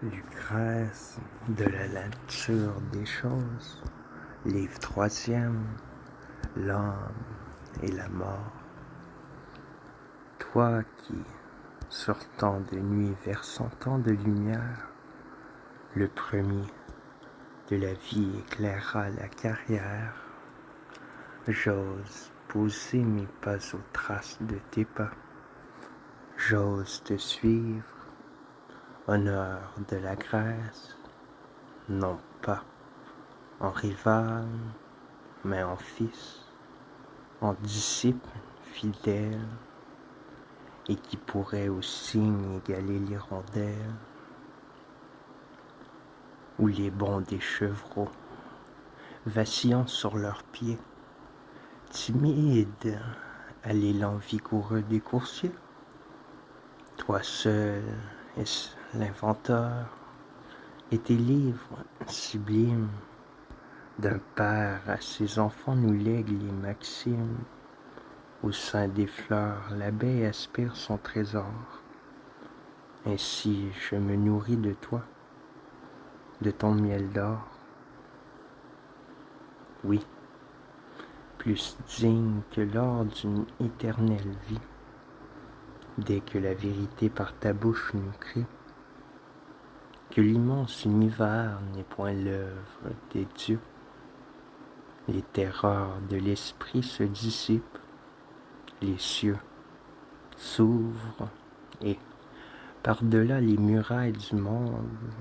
Lucrèce de la nature des choses, livre troisième, l'âme et la mort. Toi qui, sortant de nuit versant tant de lumière, le premier de la vie éclaira la carrière, j'ose poser mes pas aux traces de tes pas, j'ose te suivre, honneur de la Grèce, non pas en rival, mais en fils, en disciple fidèle, et qui pourrait au signe égaler l'hirondelle, ou les bonds des chevreaux, vacillant sur leurs pieds, timides à l'élan vigoureux des coursiers. Toi seul es l'inventeur, et tes livres sublimes d'un père à ses enfants nous lèguent les maximes. Au sein des fleurs, l'abeille aspire son trésor. Ainsi je me nourris de toi, de ton miel d'or. Oui, plus digne que lors d'une éternelle vie, dès que la vérité par ta bouche nous crie, que l'immense univers n'est point l'œuvre des dieux. Les terreurs de l'esprit se dissipent, les cieux s'ouvrent et, par-delà les murailles du monde,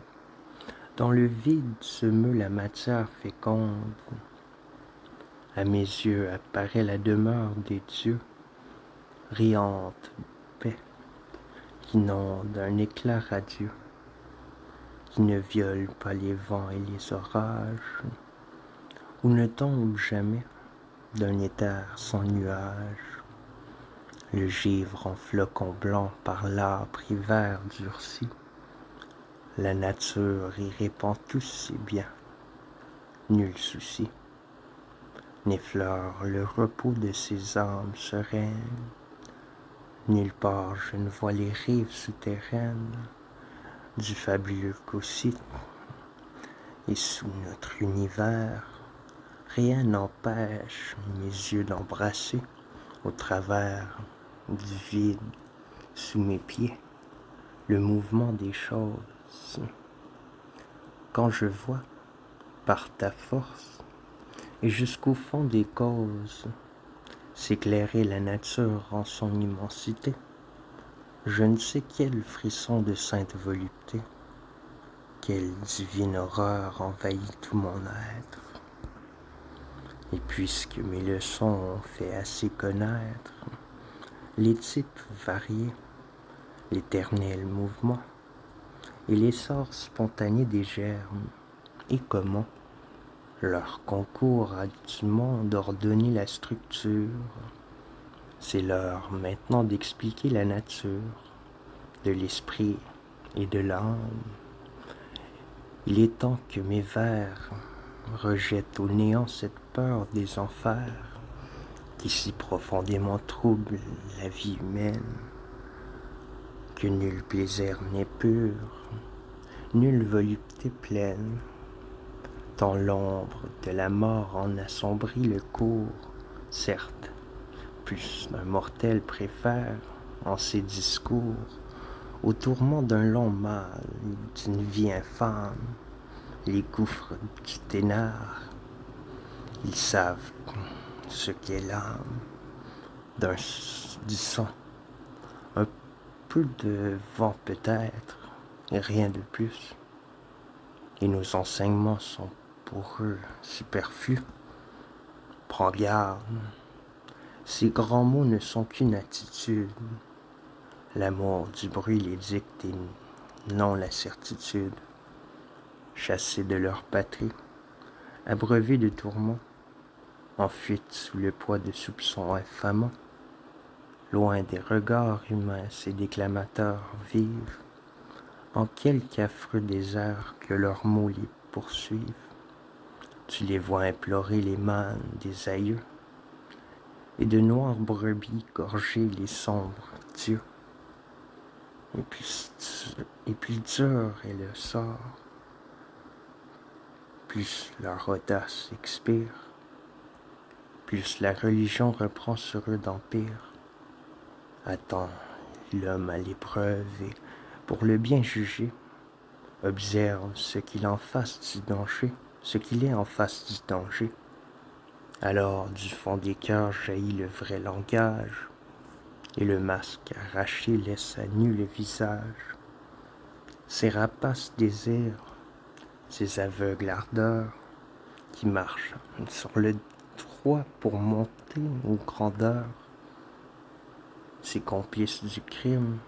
dans le vide se meut la matière féconde. À mes yeux apparaît la demeure des dieux, riante paix qui n'onde un éclat radieux, qui ne viole pas les vents et les orages, où ne tombe jamais d'un éther sans nuage le givre en flocons blancs par l'âpre hiver durci. La nature y répand tous ses biens, nul souci n'effleure le repos de ses âmes sereines. Nulle part je ne vois les rives souterraines du fabuleux Cocyte, et sous notre univers, rien n'empêche mes yeux d'embrasser, au travers du vide sous mes pieds, le mouvement des choses. Quand je vois, par ta force, et jusqu'au fond des causes, s'éclairer la nature en son immensité, je ne sais quel frisson de sainte volupté, quelle divine horreur envahit tout mon être. Et puisque mes leçons ont fait assez connaître les types variés, l'éternel mouvement et l'essor spontané des germes, et comment leur concours a du monde ordonné la structure, c'est l'heure maintenant d'expliquer la nature de l'esprit et de l'âme. Il est temps que mes vers rejettent au néant cette peur des enfers qui si profondément trouble la vie humaine, que nul plaisir n'est pur, nulle volupté pleine, tant l'ombre de la mort en assombrit le cours. Certes, plus d'un mortel préfère, en ses discours, au tourment d'un long mal, d'une vie infâme, les gouffres du ténard. Ils savent ce qu'est l'âme du sang, un peu de vent peut-être, et rien de plus. Et nos enseignements sont pour eux superflus. Prends garde, ces grands mots ne sont qu'une attitude. L'amour du bruit les dicte et non la certitude. Chassés de leur patrie, abreuvés de tourments, en fuite sous le poids de soupçons infamants, loin des regards humains, ces déclamateurs vivent en quelque affreux désert que leurs mots les poursuivent. Tu les vois implorer les mânes des aïeux, et de noires brebis gorger les sombres dieux. Et plus dur est le sort, plus leur audace expire, plus la religion reprend sur eux d'empire. Attends l'homme à l'épreuve et, pour le bien juger, observe ce qu'il en face du danger, ce qu'il est en face du danger. Alors du fond des cœurs jaillit le vrai langage, et le masque arraché laisse à nu le visage. Ces rapaces désirs, ces aveugles ardeurs, qui marchent sur le droit pour monter aux grandeurs. Ces complices du crime,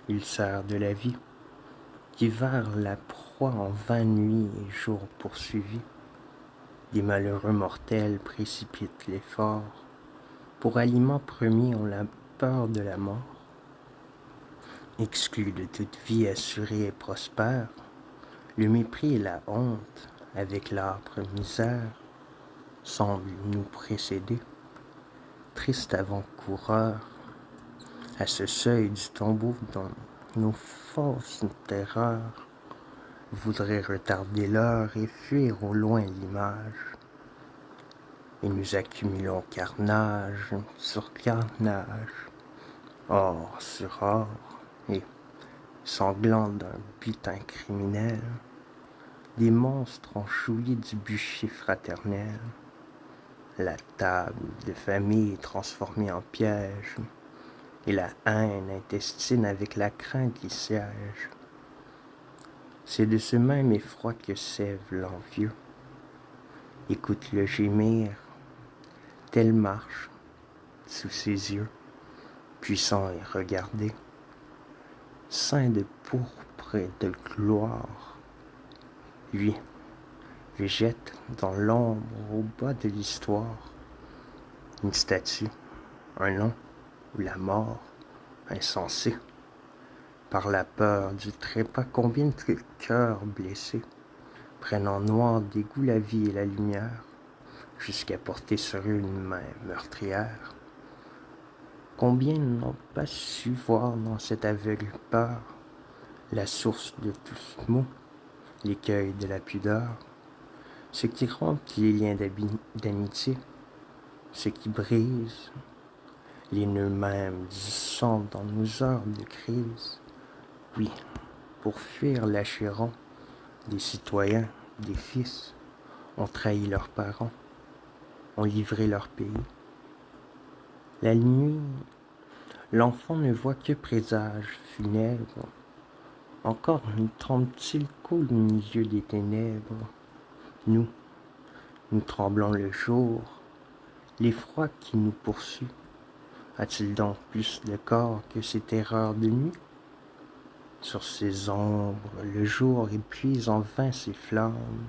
ulcères de la vie, qui vers la proie en vain nuit et jour poursuivis. Des malheureux mortels précipitent l'effort. Pour aliment premier ont la peur de la mort. Exclus de toute vie assurée et prospère, le mépris et la honte, avec l'âpre misère, semblent nous précéder. Triste avant-coureur, à ce seuil du tombeau dont nos fausses terreurs voudraient retarder l'heure et fuir au loin l'image. Et nous accumulons carnage sur carnage, or sur or, et sanglant d'un butin criminel, des monstres ont choui du bûcher fraternel. La table de famille est transformée en piège, et la haine intestine avec la crainte y siège. C'est de ce même effroi que sève l'envieux. Écoute le gémir, tel marche sous ses yeux, puissant et regardé, ceint de pourpre et de gloire. Lui végète dans l'ombre au bas de l'histoire, une statue, un nom ou la mort insensée. Par la peur du trépas, combien de cœurs blessés prennent en noir dégoût la vie et la lumière, jusqu'à porter sur eux une main meurtrière. Combien n'ont pas su voir dans cette aveugle peur la source de tout ce mot, l'écueil de la pudeur, ce qui rompt les liens d'amitié, ce qui brise les nœuds mêmes du sang dans nos heures de crise. Oui, pour fuir l'achéron, des citoyens, des fils, ont trahi leurs parents, ont livré leur pays. La nuit, l'enfant ne voit que présages funèbres. Encore nous tremble-t-il qu'au milieu des ténèbres, nous tremblons le jour, l'effroi qui nous poursuit. A-t-il donc plus de corps que ces terreurs de nuit? Sur ces ombres, le jour épuise en vain ses flammes.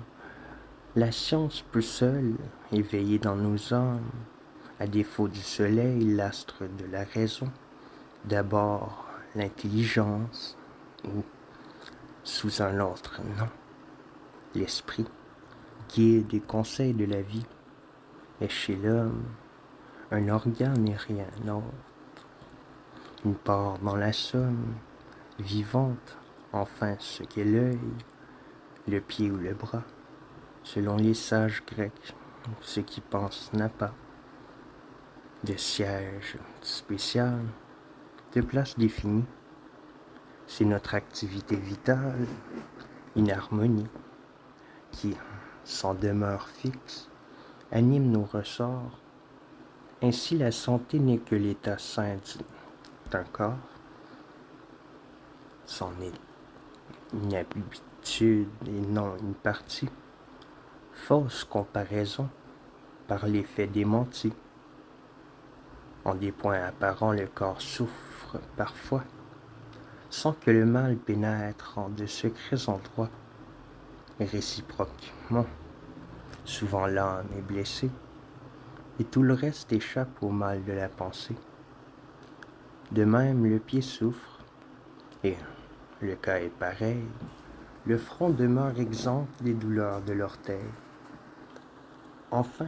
La science peut seule éveiller dans nos âmes, à défaut du soleil, l'astre de la raison, d'abord l'intelligence, ou, sous un autre nom, l'esprit, guide et conseil de la vie, est chez l'homme un organe et rien autre, une part dans la somme, vivante, enfin ce qu'est l'œil, le pied ou le bras, selon les sages grecs, ce qui pense n'a pas de siège spécial, de place définie. C'est notre activité vitale, une harmonie, qui, sans demeure fixe, anime nos ressorts. Ainsi la santé n'est que l'état sain d'un corps, c'en est une habitude et non une partie. Fausse comparaison par l'effet démenti. En des points apparents, le corps souffre parfois, sans que le mal pénètre en de secrets endroits. Réciproquement, souvent l'âme est blessée, et tout le reste échappe au mal de la pensée. De même, le pied souffre, et le cas est pareil, le front demeure exempt des douleurs de l'orteil. Enfin,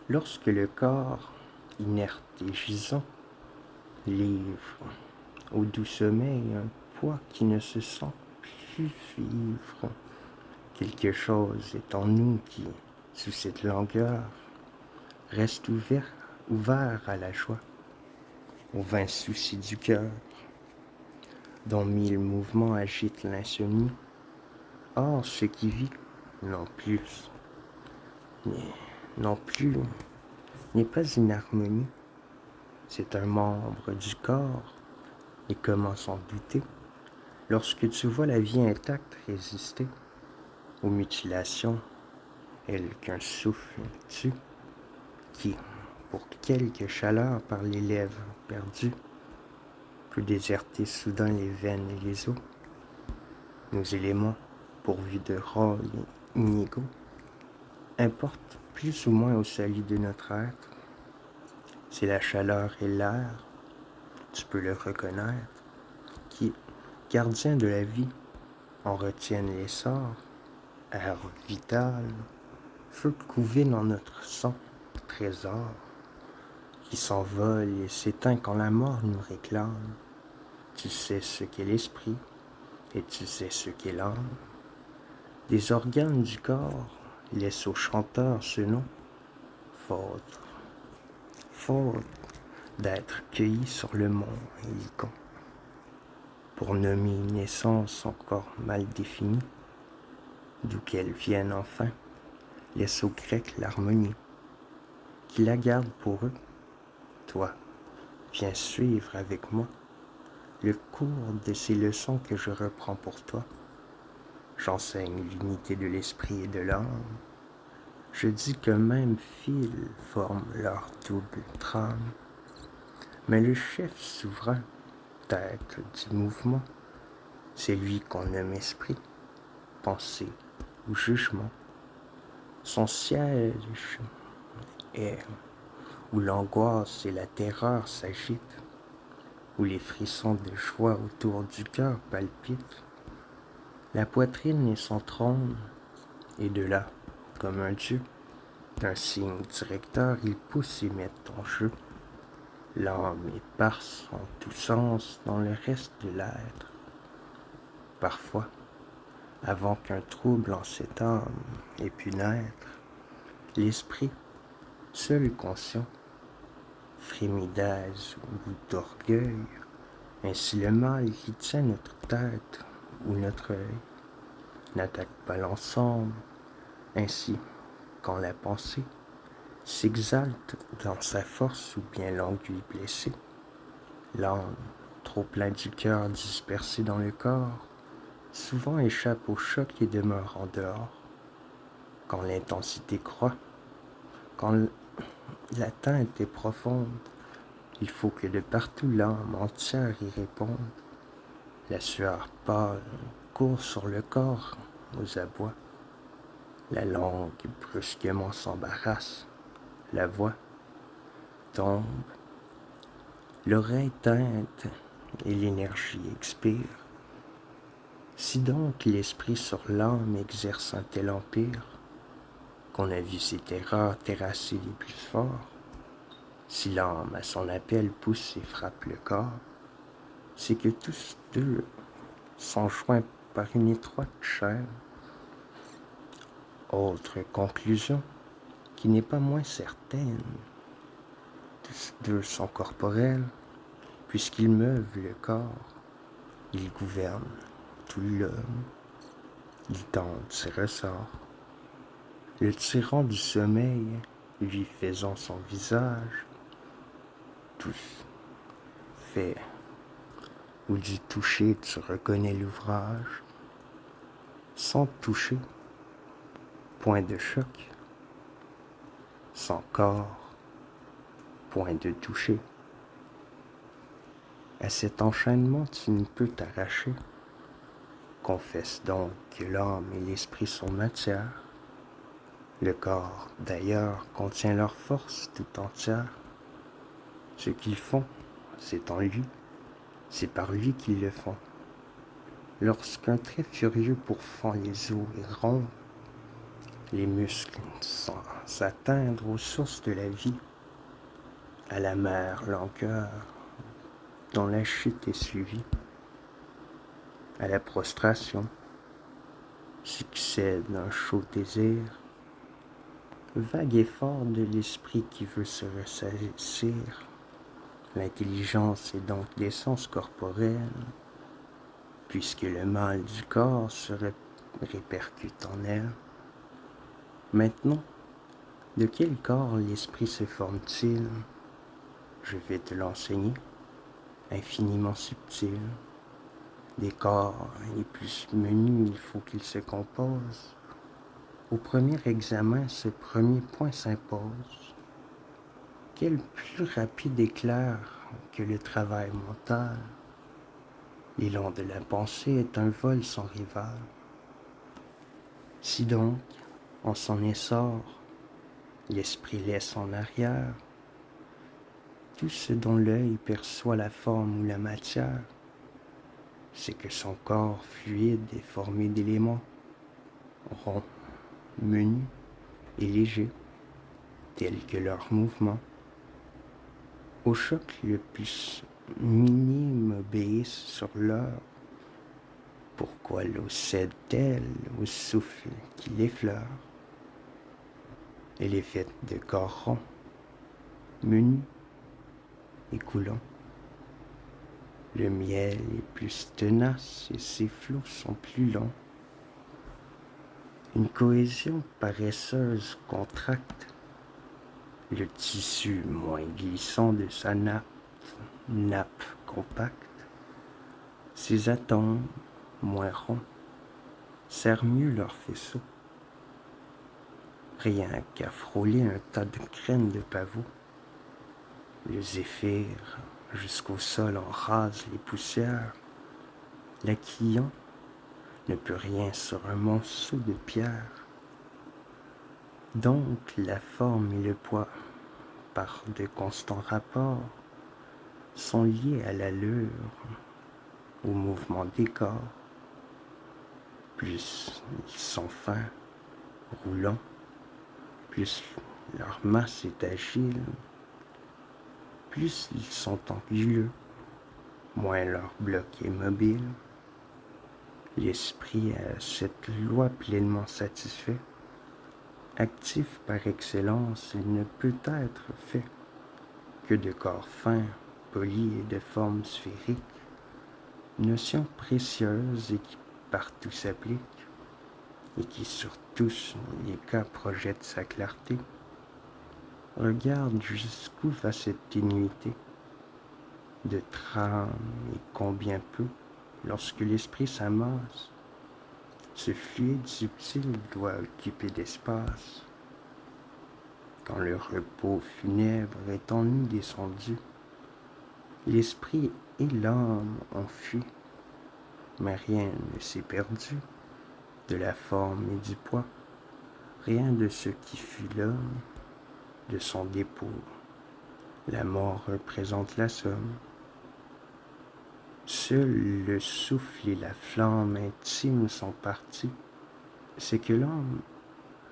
lorsque le corps, inerte et gisant, livre au doux sommeil un poids qui ne se sent plus vivre. Quelque chose est en nous qui, sous cette langueur, reste ouvert à la joie, aux vains soucis du cœur, dont mille mouvements agitent l'insomnie. Or, ce qui vit, non plus, non plus, n'est pas une harmonie. C'est un membre du corps. Et comment s'en douter lorsque tu vois la vie intacte résister aux mutilations, elle qu'un souffle tue, qui, pour quelque chaleur par les lèvres perdues, peut déserter soudain les veines et les os, nos éléments, pourvus de rôles inégaux, importent plus ou moins au salut de notre être. C'est la chaleur et l'air, tu peux le reconnaître, qui, gardiens de la vie, en retiennent l'essor, air vital, feu couvé dans notre sang, trésor, qui s'envole et s'éteint quand la mort nous réclame. Tu sais ce qu'est l'esprit, et tu sais ce qu'est l'âme. Des organes du corps laissent au chanteur ce nom, faute d'être cueilli sur le mont Hélicon. Pour nommer une essence encore mal définie, d'où qu'elle vienne enfin, laisse aux Grecs l'harmonie, qui la garde pour eux. Toi, viens suivre avec moi le cours de ces leçons que je reprends pour toi. J'enseigne l'unité de l'esprit et de l'âme. Je dis qu'un même fil forme leur double trame. Mais le chef souverain, tête du mouvement, c'est lui qu'on nomme esprit, pensée ou jugement. Son siège est où l'angoisse et la terreur s'agitent, où les frissons de joie autour du cœur palpitent. La poitrine est son trône, et de là, comme un dieu, d'un signe directeur, il pousse et met en jeu. L'âme éparse en tous sens dans le reste de l'être. Parfois, avant qu'un trouble en cette âme ait pu naître, l'esprit, seul conscient, frémit d'aise ou d'orgueil. Ainsi le mal qui tient notre tête ou notre œil n'attaque pas l'ensemble. Ainsi, quand la pensée s'exalte dans sa force ou bien l'engueule blessée, l'âme, trop plein du cœur dispersé dans le corps, souvent échappe au choc et demeure en dehors. Quand l'intensité croît, quand l'atteinte est profonde, il faut que de partout l'âme entière y réponde. La sueur pâle court sur le corps aux abois. La langue brusquement s'embarrasse. La voix tombe. L'oreille teinte et l'énergie expire. Si donc l'esprit sur l'âme exerce un tel empire, qu'on a vu ses terreurs terrasser les plus forts, si l'âme à son appel pousse et frappe le corps, c'est que tous deux sont joints par une étroite chaîne. Autre conclusion, qui n'est pas moins certaine, tous deux sont corporels, puisqu'ils meuvent le corps, ils gouvernent tout l'homme, ils tendent ses ressorts. Le tyran du sommeil, lui faisant son visage, tous fait, ou du toucher tu reconnais l'ouvrage, sans toucher, point de choc, sans corps, point de toucher. À cet enchaînement tu ne peux t'arracher. Confesse donc que l'âme et l'esprit sont matière. Le corps, d'ailleurs, contient leur force tout entière. Ce qu'ils font, c'est en lui, c'est par lui qu'ils le font. Lorsqu'un trait furieux pourfend les os et rompt les muscles sans s'atteindre aux sources de la vie, à la mer langueur dont la chute est suivie, à la prostration, succède un chaud désir, vague effort de l'esprit qui veut se ressaisir. L'intelligence est donc d'essence corporelle, puisque le mal du corps se répercute en elle. Maintenant, de quel corps l'esprit se forme-t-il? Je vais te l'enseigner, infiniment subtil. Des corps les plus menus, il faut qu'ils se composent. Au premier examen, ce premier point s'impose. Quel plus rapide éclair que le travail mental? L'élan de la pensée est un vol sans rival. Si donc, en son essor, l'esprit laisse en arrière tout ce dont l'œil perçoit la forme ou la matière, c'est que son corps fluide est formé d'éléments ronds, menus et légers, tels que leurs mouvements. Au choc le plus minime obéissent sur l'heure. Pourquoi l'eau cède-t-elle au souffle qui l'effleure? Elle est faite de corps ronds, menus et coulants. Le miel est plus tenace et ses flots sont plus longs. Une cohésion paresseuse contracte le tissu moins glissant de sa nappe compacte. Ses atomes, moins ronds, serrent mieux leur faisceau. Rien qu'à frôler un tas de graines de pavot. Le zéphyr jusqu'au sol en rase les poussières. L'aquillon ne peut rien sur un monceau de pierre. Donc la forme et le poids, par de constants rapports, sont liés à l'allure, au mouvement des corps. Plus ils sont fins, roulants, plus leur masse est agile, plus ils sont anguleux, moins leur bloc est mobile. L'esprit a cette loi pleinement satisfait. Actif par excellence, il ne peut être fait que de corps fins, polis et de formes sphériques, notion précieuse et qui partout s'applique, et qui sur tous les cas projette sa clarté. Regarde jusqu'où va cette ténuité de trame et combien peu, lorsque l'esprit s'amasse, ce fluide subtil doit occuper d'espace. Quand le repos funèbre est en nous descendu, l'esprit et l'âme ont fui, mais rien ne s'est perdu de la forme et du poids, rien de ce qui fut l'homme, de son dépôt. La mort représente la somme. Seul le souffle et la flamme intime sont partis. C'est que l'homme,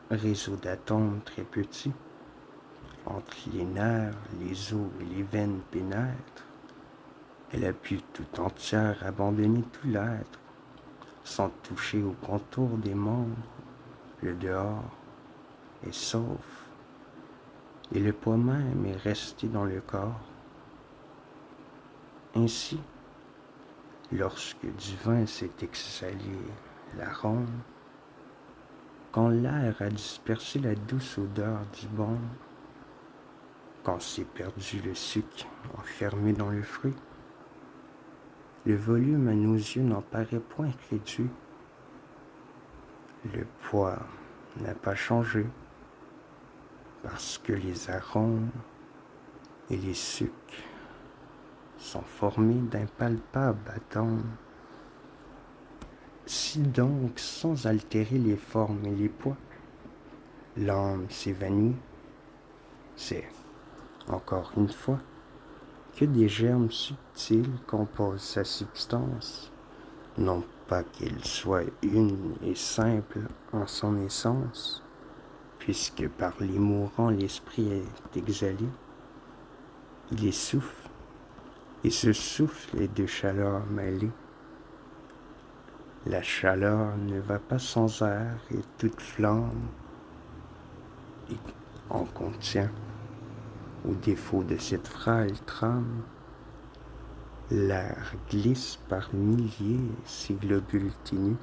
réseau d'atomes très petits, entre les nerfs, les os et les veines pénètre. Elle a pu tout entière abandonner tout l'être, sans toucher au contour des membres. Le dehors est sauf, et le poids même est resté dans le corps. Ainsi, lorsque du vin s'est exhalé la ronde, quand l'air a dispersé la douce odeur du bon, quand s'est perdu le sucre enfermé dans le fruit, le volume à nos yeux n'en paraît point réduit. Le poids n'a pas changé, parce que les arômes et les sucres sont formés d'impalpables atomes. Si donc, sans altérer les formes et les poids, l'âme s'évanouit, c'est, encore une fois, que des germes subtils composent sa substance, non pas qu'elle soit une et simple en son essence, puisque par les mourants l'esprit est exhalé, il essouffle, et ce souffle est de chaleur mêlée. La chaleur ne va pas sans air et toute flamme en contient. Au défaut de cette frêle trame, l'air glisse par milliers ses globules ténus.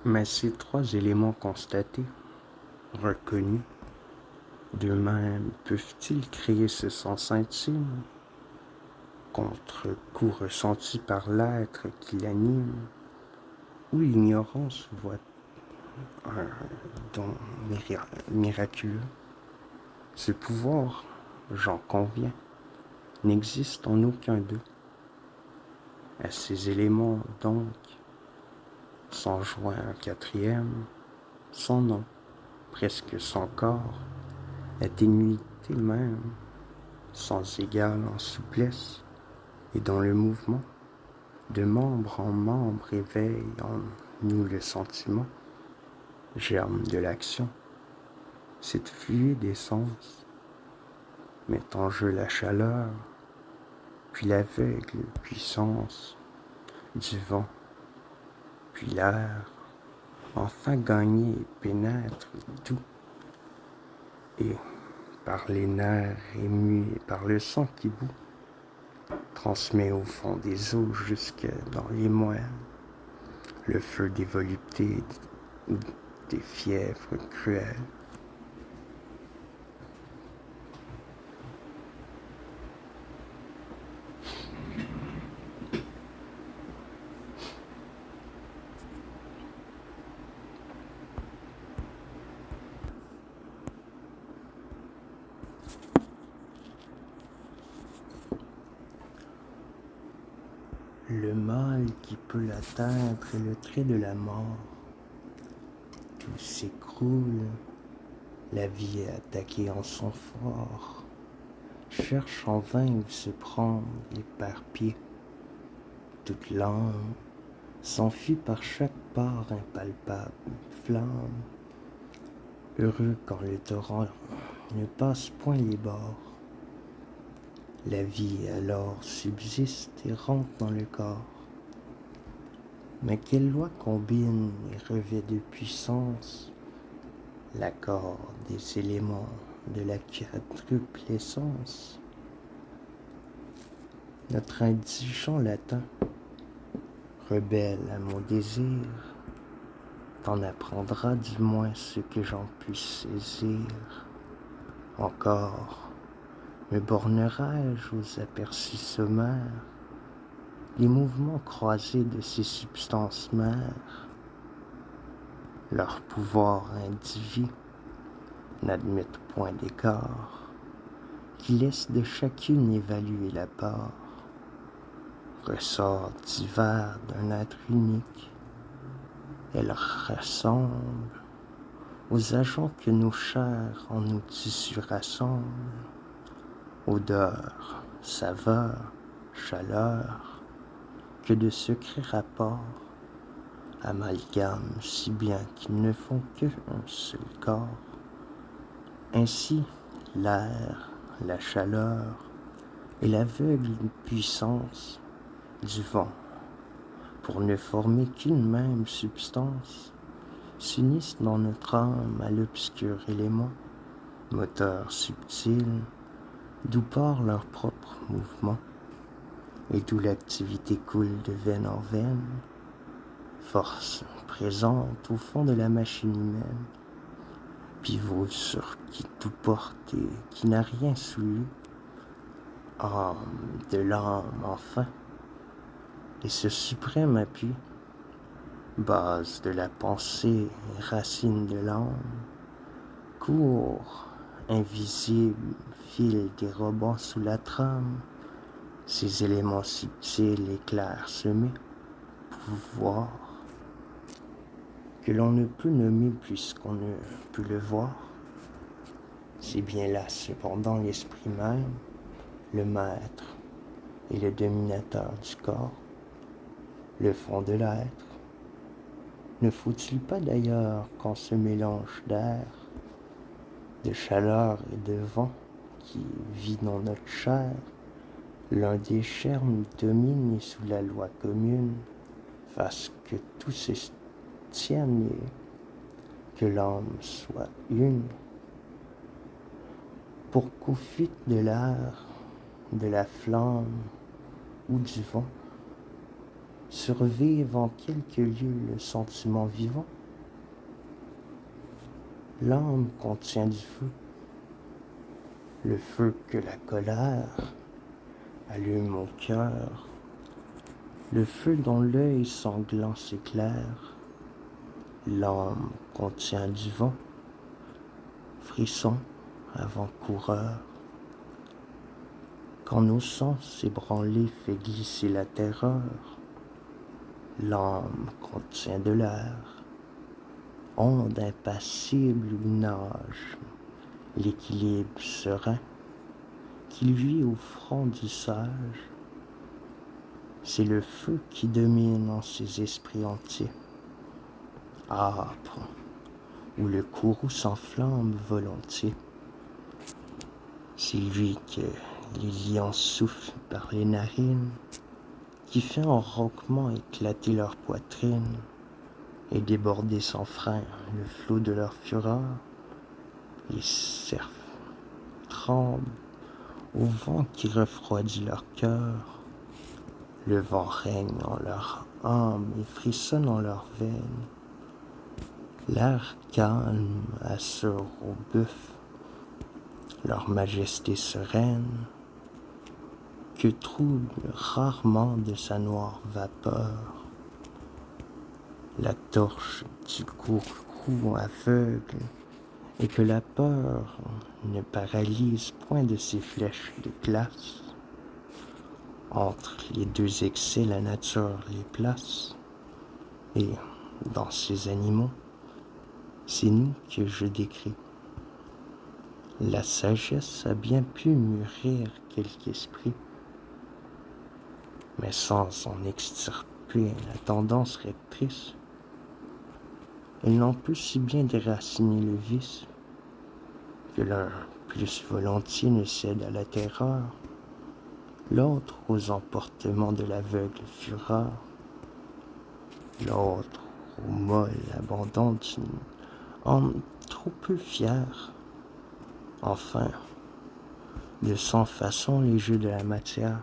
Mais ces trois éléments constatés, reconnus, d'eux-mêmes peuvent-ils créer ce sens intime, contre-coup ressenti par l'être qui l'anime, où l'ignorance voit un don miraculeux? Ce pouvoir, j'en conviens, n'existe en aucun d'eux. À ces éléments, donc, s'en joint un quatrième, sans nom, presque sans corps, atténuité même, sans égal en souplesse, et dont le mouvement, de membre en membre, éveille en nous le sentiment, germe de l'action, cette fluide essence, met en jeu la chaleur, puis l'aveugle puissance du vent, puis l'air, enfin gagné et pénètre tout, et par les nerfs émus et par le sang qui bout, transmet au fond des eaux jusque dans les moelles le feu des voluptés ou des fièvres cruelles. Le mal qui peut l'atteindre est le trait de la mort. Tout s'écroule, la vie est attaquée en son fort, cherche en vain où se prendre éparpillée. Toute l'âme s'enfuit par chaque part impalpable flamme, heureux quand le torrent ne passe point les bords. La vie alors subsiste et rentre dans le corps. Mais quelle loi combine et revêt de puissance l'accord des éléments de la quadruple essence? Notre indigent latin, rebelle à mon désir, t'en apprendra du moins ce que j'en puisse saisir. Encore, me bornerai-je aux aperçus sommaires, les mouvements croisés de ces substances mères? Leur pouvoir indivis n'admettent point d'écart, qui laisse de chacune évaluer la part, ressort divers d'un être unique. Elles ressemblent aux agents que nos chairs en nos tissus rassemblent, odeur, saveur, chaleur, que de secrets rapports amalgament si bien qu'ils ne font qu'un seul corps. Ainsi, l'air, la chaleur et l'aveugle puissance du vent, pour ne former qu'une même substance, s'unissent dans notre âme à l'obscur élément, moteur subtil, d'où part leur propre mouvement, et d'où l'activité coule de veine en veine, force présente au fond de la machine humaine, pivot sur qui tout porte et qui n'a rien sous lui, âme de l'âme enfin, et ce suprême appui, base de la pensée et racine de l'âme, court, invisible, fil dérobant sous la trame, ces éléments subtils et clairs semés, pouvoir que l'on ne peut nommer puisqu'on ne peut le voir. C'est bien là cependant l'esprit même, le maître et le dominateur du corps, le fond de l'être. Ne faut-il pas d'ailleurs qu'en ce mélange d'air, de chaleur et de vent qui vit dans notre chair, l'un des germes domine et sous la loi commune fasse que tout se tienne et que l'âme soit une, pour qu'au fil de l'air, de la flamme ou du vent, survive en quelques lieux le sentiment vivant. L'âme contient du feu, le feu que la colère allume au cœur, le feu dont l'œil sanglant s'éclaire. L'âme contient du vent, frisson avant-coureur. Quand nos sens ébranlés fait glisser la terreur, l'âme contient de l'air, onde impassible où nage l'équilibre serein qui luit au front du sage. C'est le feu qui domine en ces esprits entiers, âpres, où le courroux s'enflamme volontiers. C'est lui que les lions soufflent par les narines, qui fait en ronquement éclater leur poitrine et déborder sans frein le flot de leur fureur. Les cerfs tremblent au vent qui refroidit leur cœur. Le vent règne en leur âme et frissonne en leurs veines. L'air calme assure aux bœufs leur majesté sereine, que trouble rarement de sa noire vapeur la torche du courroux aveugle, et que la peur ne paralyse point de ses flèches de glace. Entre les deux excès, la nature les place, et dans ces animaux, c'est nous que je décris. La sagesse a bien pu mûrir quelque esprit, mais sans en extirper la tendance rectrice, elle n'en peut si bien déraciner le vice, que l'un plus volontiers ne cède à la terreur, l'autre aux emportements de l'aveugle fureur, l'autre au molle abandon d'une âme trop peu fière. Enfin, de cent façons les jeux de la matière,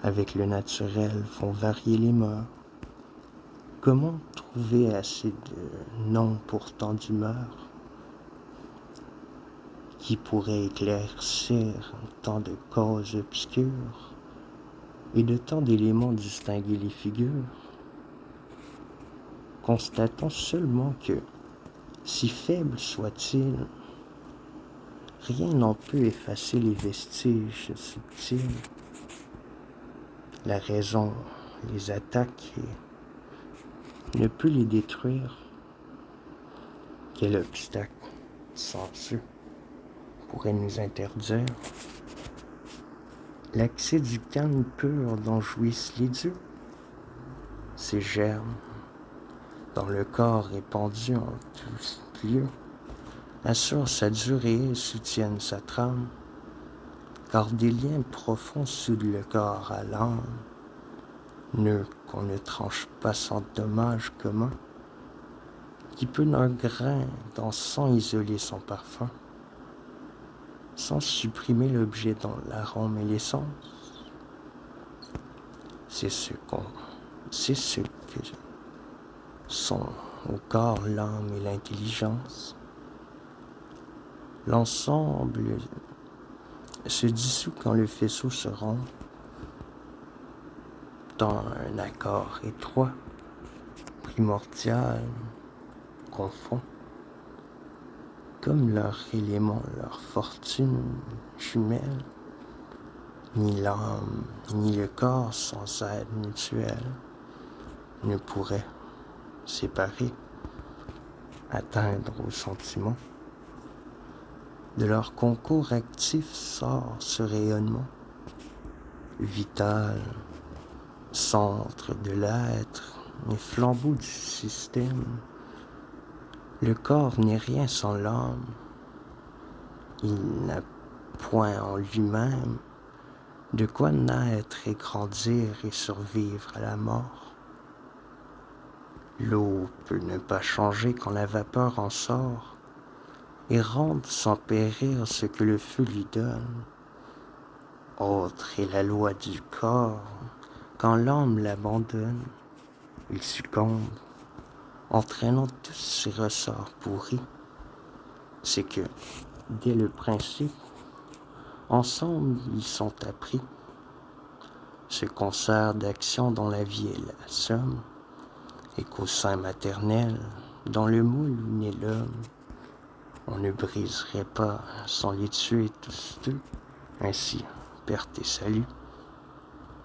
avec le naturel, font varier les mœurs. Comment trouver assez de noms pourtant d'humeur qui pourraient éclaircir tant de causes obscures et de tant d'éléments distinguer les figures? Constatons seulement que, si faible soit-il, rien n'en peut effacer les vestiges subtils. La raison les attaque et ne peut les détruire. Quel obstacle, sans eux, pourrait nous interdire l'accès du calme pur dont jouissent les dieux? Ces germes, dans le corps répandu en tous lieux, assurent sa durée et soutiennent sa trame, car des liens profonds soudent le corps à l'âme, nœud qu'on ne tranche pas sans dommage commun, qui peut d'un grain d'encens isoler son parfum, sans supprimer l'objet dont l'arôme et l'essence. C'est ce que sont au corps l'âme et l'intelligence. L'ensemble se dissout quand le faisceau se rompt dans un accord étroit, primordial, confond, comme leur élément, leur fortune jumelle. Ni l'âme, ni le corps sans aide mutuelle ne pourraient, séparés, atteindre au sentiment. De leur concours actif sort ce rayonnement, vital, centre de l'être et flambeau du système. Le corps n'est rien sans l'âme. Il n'a point en lui-même de quoi naître et grandir et survivre à la mort. L'eau peut ne pas changer quand la vapeur en sort et rendre sans périr ce que le feu lui donne. Autre est la loi du corps, quand l'âme l'abandonne, il succombe, entraînant tous ses ressorts pourris. C'est que, dès le principe, ensemble ils sont appris. Ce concert d'action dont la vie est la somme, et qu'au sein maternel, dans le moule où naît l'homme, on ne briserait pas sans les tuer tous deux. Ainsi, perte et salut,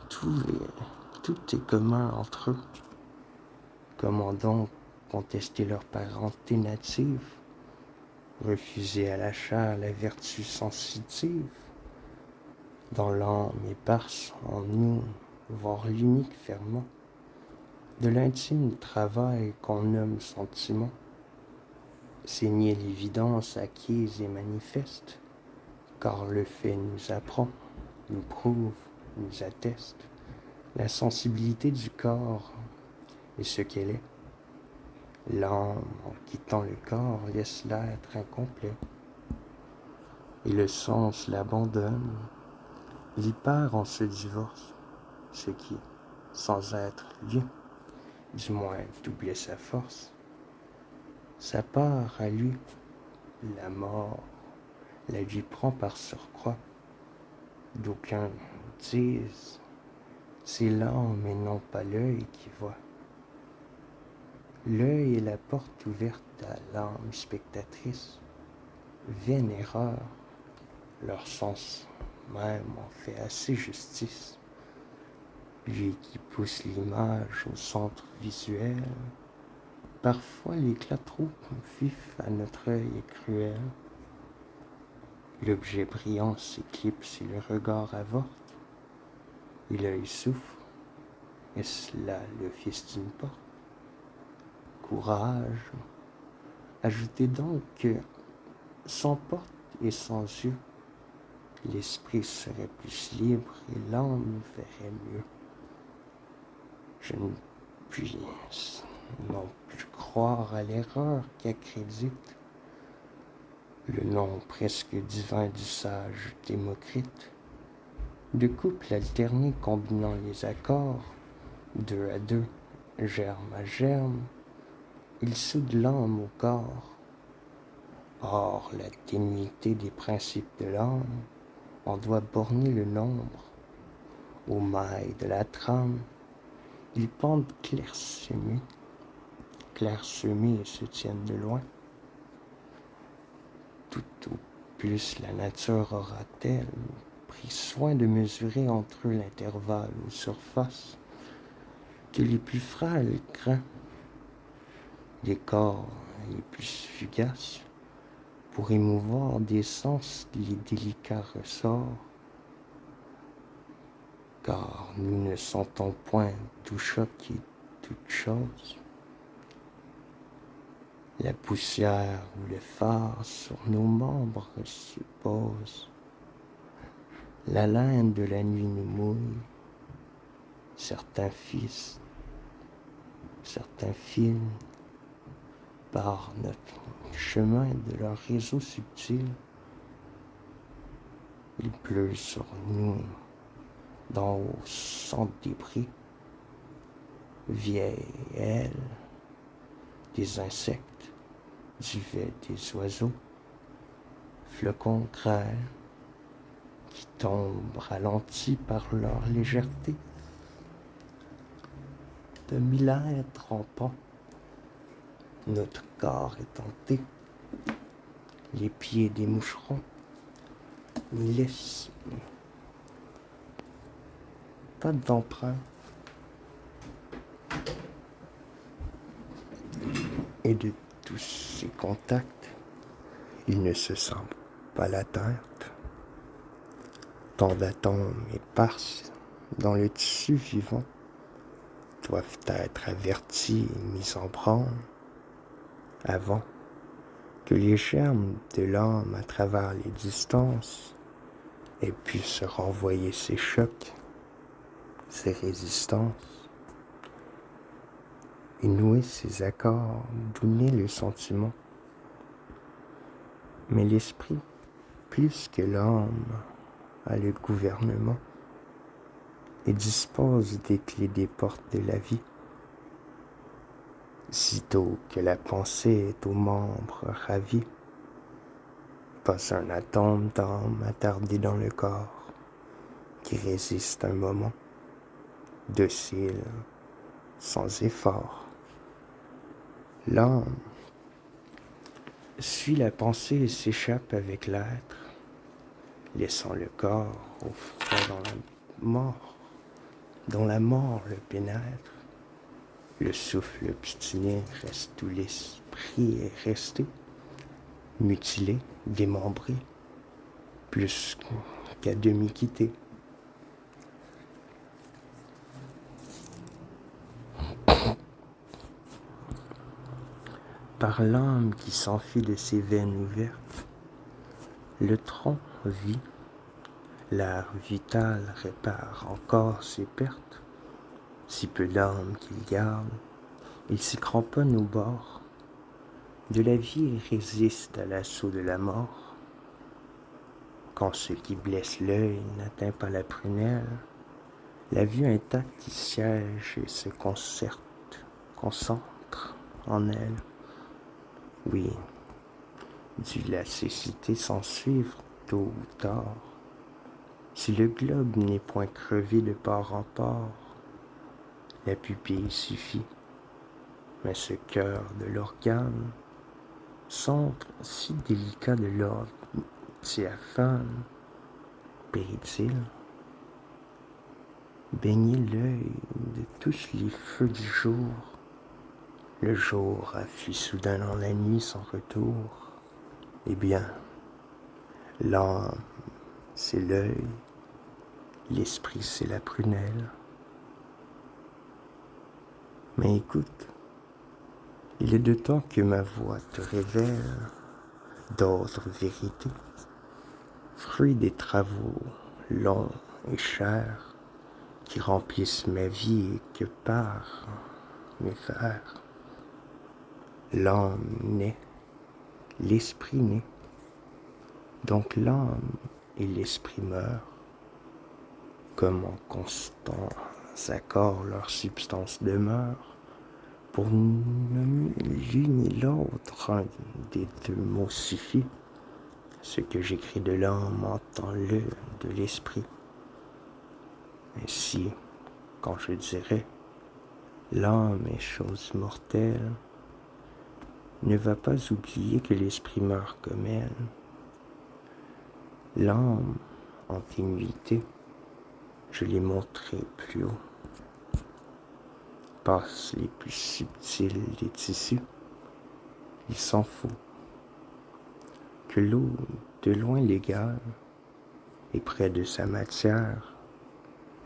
tout est commun entre eux. Comment donc contester leur parenté native, refuser à la chair la vertu sensitive, dans l'âme éparse en nous, voir l'unique ferment de l'intime travail qu'on nomme sentiment. C'est nier l'évidence acquise et manifeste, car le fait nous apprend, nous prouve, nous atteste la sensibilité du corps et ce qu'elle est. L'âme, en quittant le corps, laisse l'être incomplet, et le sens l'abandonne. Il perd en se divorce, ce qui, sans être lieu, du moins doublait sa force. Sa part à lui, la mort, la lui prend par surcroît. D'aucuns disent, c'est l'âme et non pas l'œil qui voit. L'œil est la porte ouverte à l'âme spectatrice. Vaine erreur, leur sens même en fait assez justice. Lui qui pousse l'image au centre visuel, parfois l'éclat trop vif à notre œil est cruel. L'objet brillant s'éclipse et le regard avorte, et l'œil souffre. Est-ce là l'office d'une porte? Courage, ajoutez donc que, sans porte et sans yeux, l'esprit serait plus libre et l'âme ferait mieux. Je ne puis non plus croire à l'erreur qui accrédite le nom presque divin du sage Démocrite, de couple alterné combinant les accords, deux à deux, germe à germe, il soude l'âme au corps. Or, la ténuité des principes de l'âme en doit borner le nombre. Aux mailles de la trame, ils pendent clairsemés et se tiennent de loin. Tout au plus la nature aura-t-elle pris soin de mesurer entre eux l'intervalle aux surfaces que les plus frêles grains, les corps les plus fugaces, pour émouvoir des sens les délicats ressorts, car nous ne sentons point tout choc et toute chose. La poussière ou le phare sur nos membres se pose. La laine de la nuit nous mouille. Certains fils par notre chemin de leur réseau subtil. Il pleut sur nous d'en haut sans débris. Vieilles ailes des insectes, duvet des oiseaux, flocons grêles qui tombent ralentis par leur légèreté. De millénaires trempants, notre corps est tenté, les pieds des moucherons n'y laissent pas d'empreinte. Et de tous ces contacts, il ne se sent pas l'atteinte. Tant d'atomes éparses dans le tissu vivant doivent être avertis et mis en branle avant que les germes de l'âme à travers les distances aient pu se renvoyer ces chocs, ces résistances. et nouer ses accords, donner le sentiment. Mais l'esprit, plus que l'âme, a le gouvernement et dispose des clés des portes de la vie. Sitôt que la pensée est aux membres ravis, pas un atome d'âme attardé dans le corps qui résiste un moment, docile, sans effort. L'âme suit la pensée et s'échappe avec l'être, laissant le corps au froid dont la mort le pénètre. Le souffle obstiné reste où l'esprit est resté, mutilé, démembré, plus qu'à demi quitté. Par l'âme qui s'enfuit de ses veines ouvertes, le tronc vit, l'air vital répare encore ses pertes. Si peu d'âme qu'il garde, il s'y cramponne au bord de la vie et résiste à l'assaut de la mort. Quand ce qui blesse l'œil n'atteint pas la prunelle, la vue intacte y siège et se concentre en elle. Oui, dû la cécité s'en suivre tôt ou tard. Si le globe n'est point crevé de part en part, la pupille suffit. Mais ce cœur de l'organe, centre si délicat de l'ordre diaphane, périt-il? Baigner l'œil de tous les feux du jour, le jour a fui soudain dans la nuit sans retour. Eh bien, l'âme, c'est l'œil, l'esprit, c'est la prunelle. Mais écoute, il est de temps que ma voix te révèle d'autres vérités, fruits des travaux longs et chers qui remplissent ma vie et que par mes fers, l'âme naît, l'esprit naît, donc l'âme et l'esprit meurent, comme en constants accords leur substance demeure, pour nommer l'une et l'autre, un des deux mots suffit. Ce que j'écris de l'âme, entends-le de l'esprit. Ainsi, quand je dirais l'âme est chose mortelle, ne va pas oublier que l'esprit meurt comme elle. L'âme, en ténuité, je l'ai montré plus haut, passe les plus subtils des tissus. Il s'en faut que l'eau, de loin l'égale, et près de sa matière,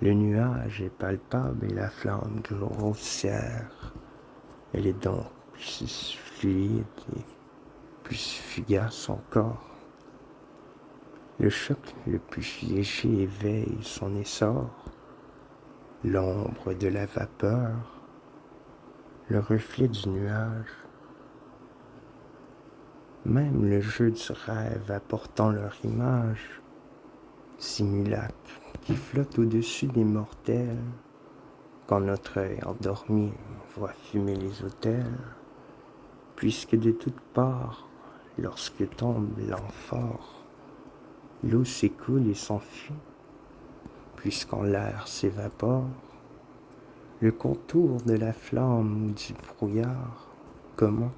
le nuage est palpable et la flamme grossière. Elle est donc plus fluide et plus fugace encore. Le choc le plus léger éveille son essor, l'ombre de la vapeur, le reflet du nuage, même le jeu du rêve apportant leur image, simulacre qui flotte au-dessus des mortels, quand notre œil endormi voit fumer les autels, puisque de toutes parts, lorsque tombe l'amphore, l'eau s'écoule et s'enfuit, puisqu'en l'air s'évapore le contour de la flamme ou du brouillard. Comment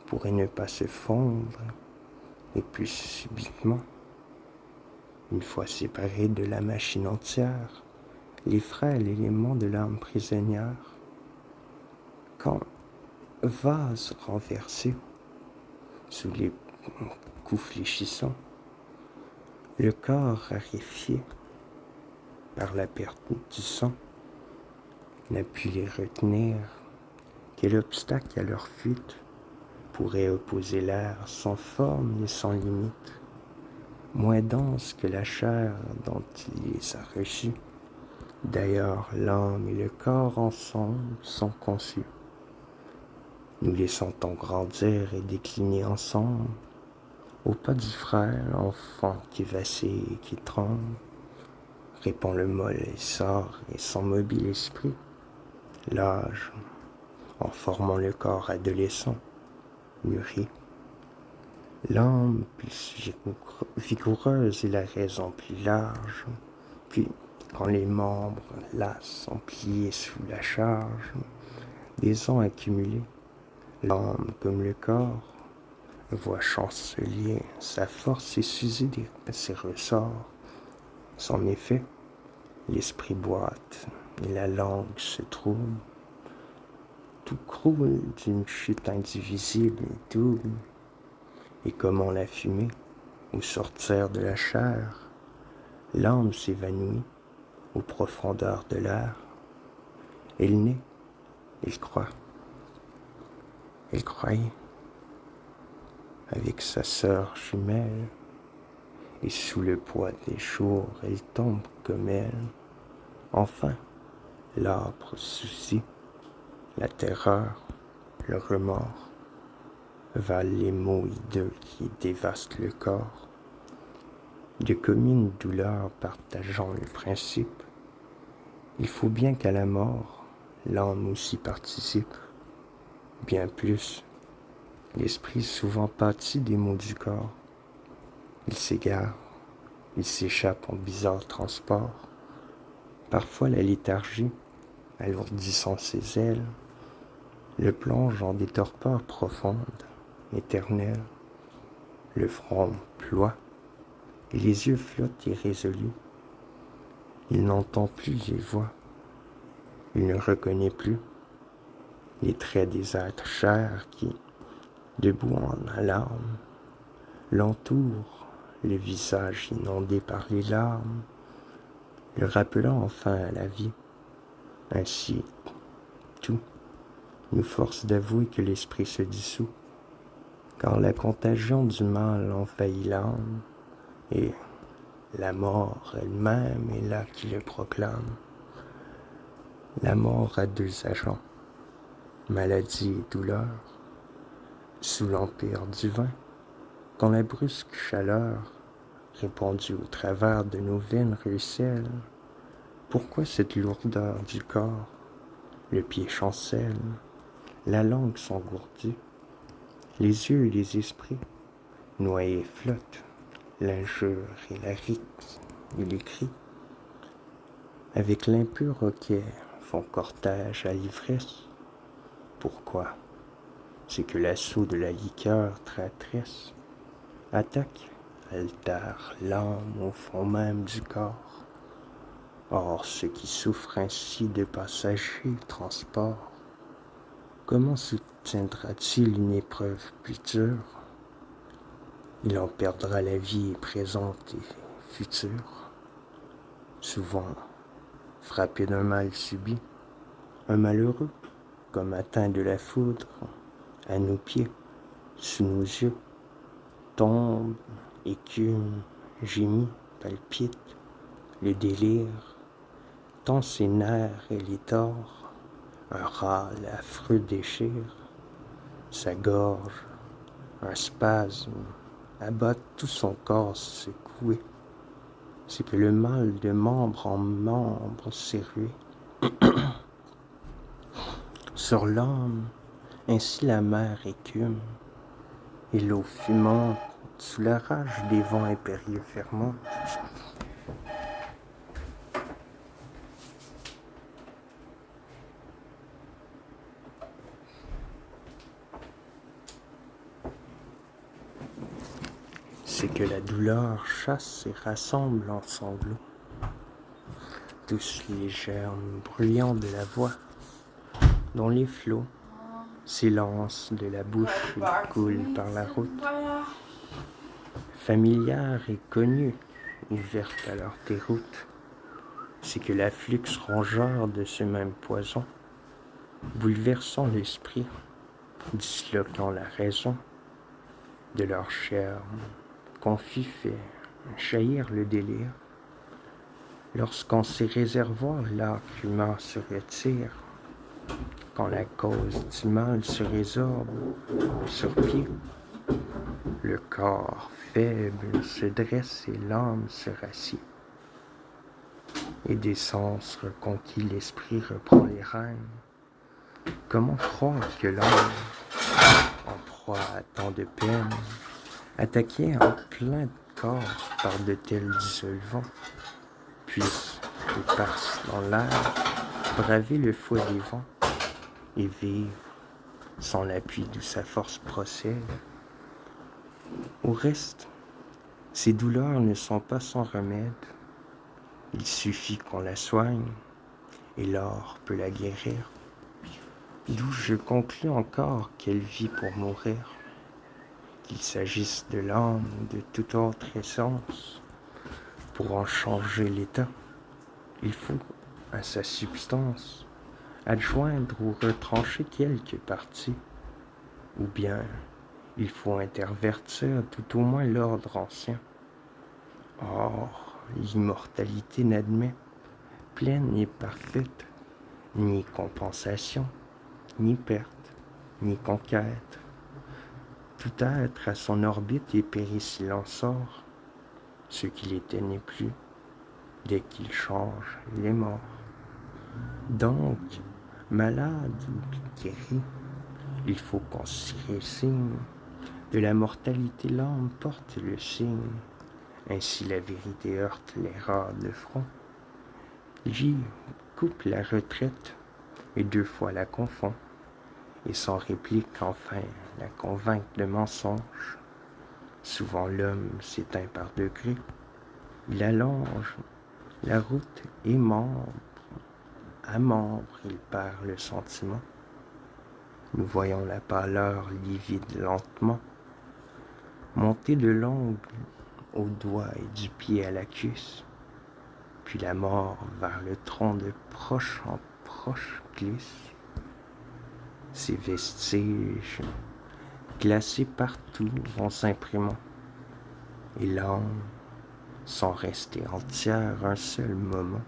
pourrait ne pas se fondre, et plus subitement, une fois séparés de la machine entière, les frêles éléments de l'âme prisonnière, quand, vase renversé sous les coups fléchissants, le corps raréfié par la perte du sang n'a pu les retenir. Quel obstacle à leur fuite pourrait opposer l'air sans forme et sans limite, moins dense que la chair dont il les a reçus? D'ailleurs, l'âme et le corps ensemble sont conçus. nous les sentons grandir et décliner ensemble, au pas du frère, l'enfant qui vacille et qui tremble, répand le molle essor et son mobile esprit, l'âge, en formant le corps adolescent, mûri. L'âme plus vigoureuse et la raison plus large, puis quand les membres là sont pliés sous la charge des ans accumulés, l'âme comme le corps voit chancelier sa force et s'user ses ressorts. Son effet, l'esprit boite et la langue se trouble. Tout croule d'une chute indivisible et double. Et comment la fumée, au sortir de la chair, l'âme s'évanouit aux profondeurs de l'air. Elle naît, elle croit, elle croyait, avec sa sœur jumelle, et sous le poids des jours, elle tombe comme elle. Enfin, l'âpre souci, la terreur, le remords, valent les mots hideux qui dévastent le corps. De communes douleurs partageant le principe, il faut bien qu'à la mort, l'âme aussi participe. Bien plus, l'esprit souvent pâtit des maux du corps. Il s'égare, il s'échappe en bizarres transports. Parfois la léthargie, alourdissant ses ailes, le plonge en des torpeurs profondes, éternelles. Le front ploie et les yeux flottent irrésolus. Il n'entend plus les voix, il ne reconnaît plus les traits des êtres chers qui, debout en alarme, l'entourent, le visage inondé par les larmes, le rappelant enfin à la vie. Ainsi, tout nous force d'avouer que l'esprit se dissout, car la contagion du mal envahit l'âme, et la mort elle-même est là qui le proclame. La mort a deux agents, maladie et douleur, sous l'empire du vin, quand la brusque chaleur, répandue au travers de nos veines ruisselle. Pourquoi cette lourdeur du corps? Le pied chancelle, la langue s'engourdit, les yeux et les esprits, noyés flottent, l'injure et la rite et les cris. Avec l'impur hoquet font cortège à l'ivresse. Pourquoi? C'est que l'assaut de la liqueur traîtresse attaque, altère l'âme au fond même du corps. Or, ce qui souffre ainsi de passagers transport, comment soutiendra-t-il une épreuve plus dure? Il en perdra la vie présente et future. Souvent, frappé d'un mal subi, un malheureux, comme atteint de la foudre, à nos pieds, sous nos yeux, tombe, écume, gémit, palpite, le délire, tant ses nerfs et les tord, un râle affreux déchire, sa gorge, un spasme, abat tout son corps secoué. C'est que le mal de membre en membre s'est rué. Sur l'âme, ainsi la mer écume, et l'eau fumante, sous la rage des vents impérieux ferment. C'est que la douleur chasse et rassemble en sanglots tous les germes bruyants de la voix, dont les flots s'élancent de la bouche et coulent par la route, familière et connue, ouverte à leur déroute. C'est que l'afflux rongeur de ce même poison, bouleversant l'esprit, disloquant la raison, de leur chair confus fait jaillir le délire. Lorsqu'en ces réservoirs l'acre humain se retire, Quand la cause du mal se résorbe sur pied, le corps faible se dresse et l'âme se rassied. Et des sens reconquis, l'esprit reprend les rênes. Comment croire que l'âme, en proie à tant de peine, attaquée en plein corps par de tels dissolvants, puisse, éparse dans l'air, braver le fouet des vents et vivre sans l'appui d'où sa force procède? Au reste, ces douleurs ne sont pas sans remède. Il suffit qu'on la soigne, et l'or peut la guérir. D'où je conclus encore qu'elle vit pour mourir. Qu'il s'agisse de l'âme ou de toute autre essence, pour en changer l'état, il faut à sa substance adjoindre ou retrancher quelques parties, ou bien il faut intervertir tout au moins l'ordre ancien. Or, l'immortalité n'admet, pleine et parfaite, ni compensation, ni perte, ni conquête. Tout être à son orbite et périt s'il en sort. Ce qu'il était n'est plus. Dès qu'il change, il est mort. Donc, malade ou guéri, il faut qu'on s'y résigne. De la mortalité l'âme porte le signe. Ainsi la vérité heurte les rats de front. J'y coupe la retraite et 2 fois la confond. Et sans réplique enfin la convainc de mensonge. Souvent l'homme s'éteint par degrés. Il allonge la route et membre à membre il perd le sentiment. Nous voyons la pâleur livide lentement monter de l'ongle au doigt et du pied à la cuisse, puis la mort vers le tronc de proche en proche glisse. Ces vestiges glacés partout vont s'imprimant, et l'âme, sans rester entière un seul moment,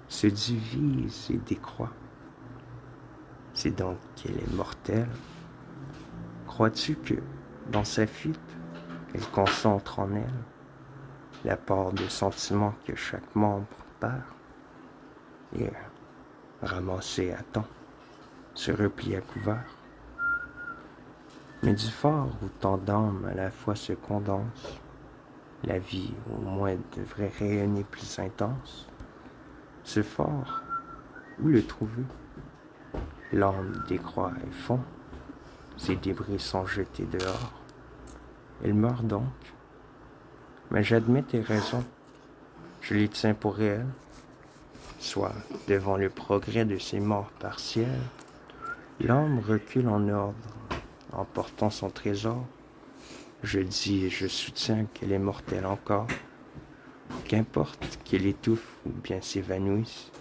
se divise et décroît. C'est donc qu'elle est mortelle. Crois-tu que, dans sa fuite, elle concentre en elle la part de sentiments que chaque membre perd et, ramassée à temps, se replie à couvert? Mais du fort où tant d'âmes à la fois se condensent, la vie au moins devrait rayonner plus intense. Ce fort, où le trouver? L'âme décroît et fond, ses débris sont jetés dehors. Elle meurt donc, mais j'admets tes raisons, je les tiens pour réelles. Soit, devant le progrès de ces morts partielles, l'âme recule en ordre, emportant son trésor. Je dis et je soutiens qu'elle est mortelle encore. Qu'importe qu'elle étouffe ou bien s'évanouisse,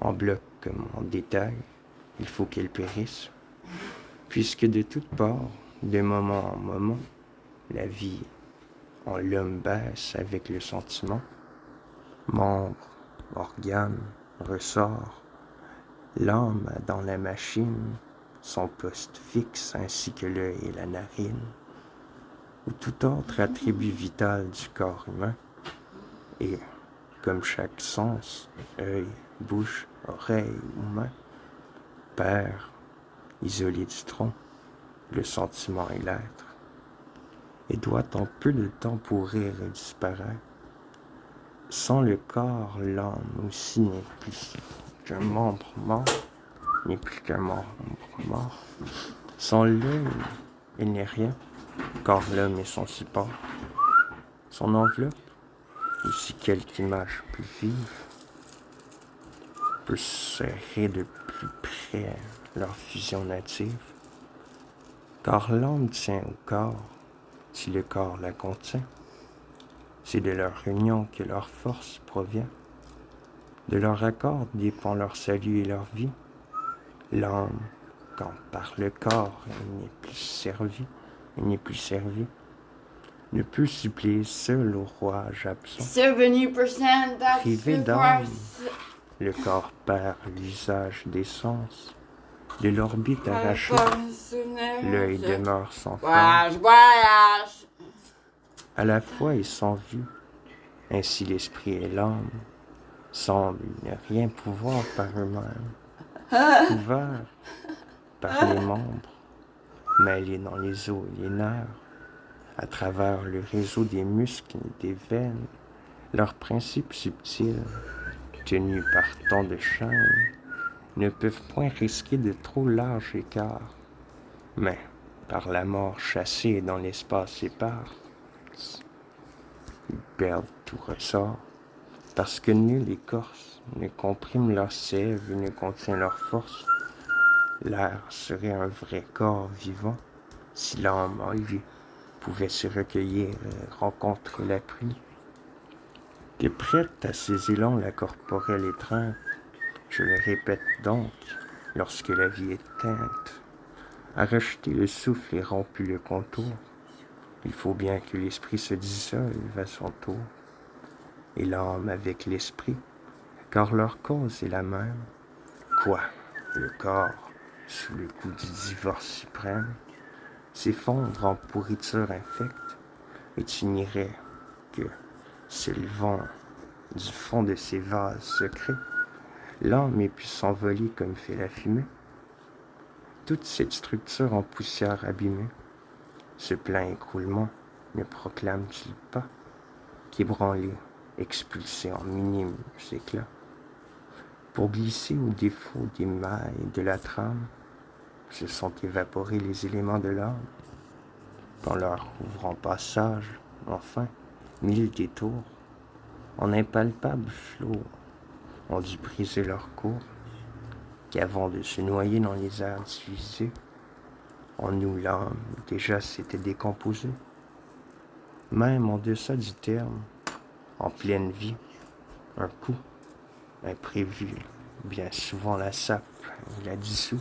en bloc comme en détail, il faut qu'elle périsse. Puisque de toutes parts, de moment en moment, la vie en l'homme baisse avec le sentiment. Membre, organe, ressort, l'âme a dans la machine son poste fixe ainsi que l'œil et la narine, ou tout autre attribut vital du corps humain, et, comme chaque sens, œil, bouche, oreille ou main, perd, isolé du tronc, le sentiment et l'être, et doit en peu de temps pourrir et disparaître. Sans le corps, l'âme aussi n'est plus qu'un membre mort, n'est plus qu'un membre mort. Sans l'œil, il n'est rien, car l'homme est son support. Son enveloppe, aussi quelque image plus vive, peut serrer de plus près leur fusion native, car l'âme tient au corps, si le corps la contient. C'est de leur union que leur force provient. De leur accord dépend leur salut et leur vie. L'âme, quand par le corps elle n'est plus servie, ne peut suppléer seul au rouage absent. 70% that's Privé the d'âme, price. Le corps perd l'usage des sens. De l'orbite arrachée, l'œil demeure sans forme. Voyage. À la fois et sans vue, ainsi l'esprit et l'âme semblent ne rien pouvoir par eux-mêmes, couverts par les membres, mêlés dans les os et les nerfs, à travers le réseau des muscles et des veines, leurs principes subtils, tenus par tant de chaînes, ne peuvent point risquer de trop larges écarts, mais, par la mort chassée dans l'espace épars, ils perdent tout ressort, parce que nulle écorce ne comprime leur sève et ne contient leur force. L'air serait un vrai corps vivant, si l'âme en lui pouvait se recueillir et rencontrer la pluie. Que prête à ses élans la corporelle étreinte, je le répète donc, lorsque la vie est teinte, a rejeté le souffle et rompu le contour, il faut bien que l'esprit se dissolve à son tour, et l'âme avec l'esprit, car leur cause est la même. Quoi, le corps, sous le coup du divorce suprême, s'effondre en pourriture infecte, et tu nierais que, s'élevant du fond de ces vases secrets, l'âme ait pu s'envoler comme fait la fumée. Toute cette structure en poussière abîmée, ce plein écroulement ne proclame-t-il pas qu'ébranlé, expulsé en minimes éclats, pour glisser au défaut des mailles de la trame, se sont évaporés les éléments de l'âme, qu'en leur ouvrant passage, enfin, mille détours, en impalpables flots, ont dû briser leur cours, qu'avant de se noyer dans les airs diffusés, en nous l'âme déjà s'était décomposée. Même en deçà du terme, en pleine vie, un coup imprévu, bien souvent la sape la dissout.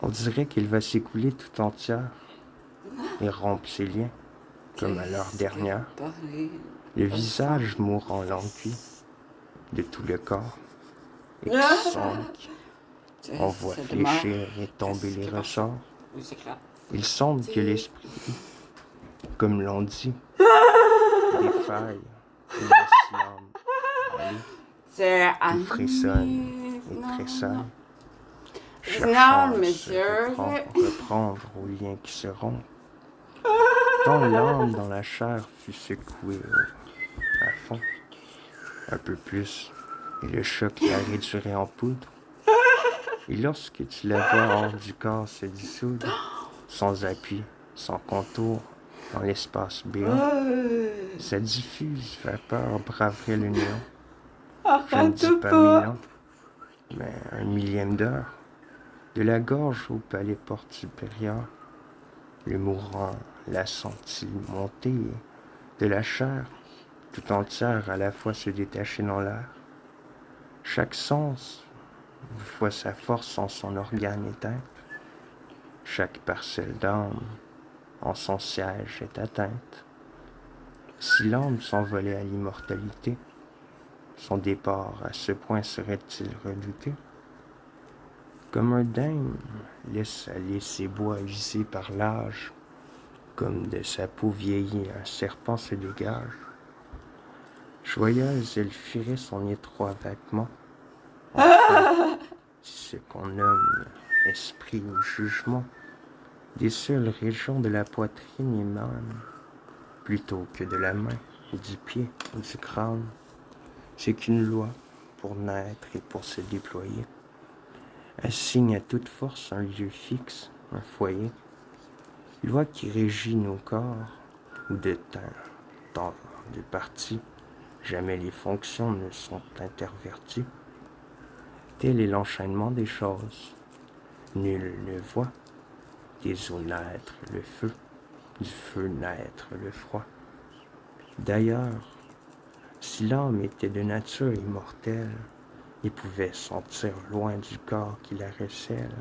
On dirait qu'elle va s'écouler tout entière et rompre ses liens, comme à l'heure dernière. Le visage mourant languit de tout le corps, et qui sonque, on voit fléchir et tomber les ressorts. Il semble que l'esprit, comme l'on dit, défaille et laisse l'âme aller, qui frissonne et tressaille, cherchant à se reprendre aux liens qui se rompent. Tant l'âme dans la chair fut secouée à fond, un peu plus, et le choc la réduirait en poudre. Et lorsque tu la vois hors du corps se dissoudre, sans appui, sans contour, dans l'espace béant, sa diffuse vapeur braverait le néant. Je ne dis pas 1000 ans, mais un millième d'heure, de la gorge au palais porte supérieure. Le mourant la sent-il monter, de la chair, tout entière à la fois se détacher dans l'air. Chaque sens voit sa force en son organe éteinte. Chaque parcelle d'âme en son siège est atteinte. Si l'âme s'envolait à l'immortalité, son départ à ce point serait-il redouté? Comme un daigne laisse aller ses bois usés par l'âge, comme de sa peau vieillie un serpent se dégage. Joyeuse, elle fuirait son étroit vêtement. Enfin, ce qu'on nomme esprit ou jugement, des seules régions de la poitrine émanent, plutôt que de la main, ou du pied, ou du crâne. C'est qu'une loi, pour naître et pour se déployer, assigne à toute force un lieu fixe, un foyer, loi qui régit nos corps, ou de temps de partie, jamais les fonctions ne sont interverties. Tel est l'enchaînement des choses. Nul ne voit des eaux naître le feu, du feu naître le froid. D'ailleurs, si l'âme était de nature immortelle, il pouvait sentir loin du corps qui la recèle.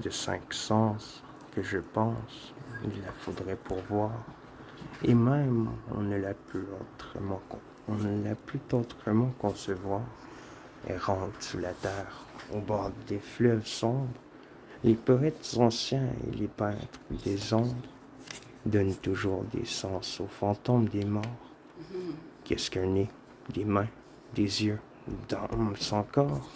De 5 sens que je pense, il la faudrait pour voir. Et même, on ne l'a pu autrement concevoir. errantes sous la terre, au bord des fleuves sombres. Les poètes anciens et les peintres des ombres donnent toujours des sens aux fantômes des morts. Qu'est-ce qu'un nez, des mains, des yeux, d'âme sans corps?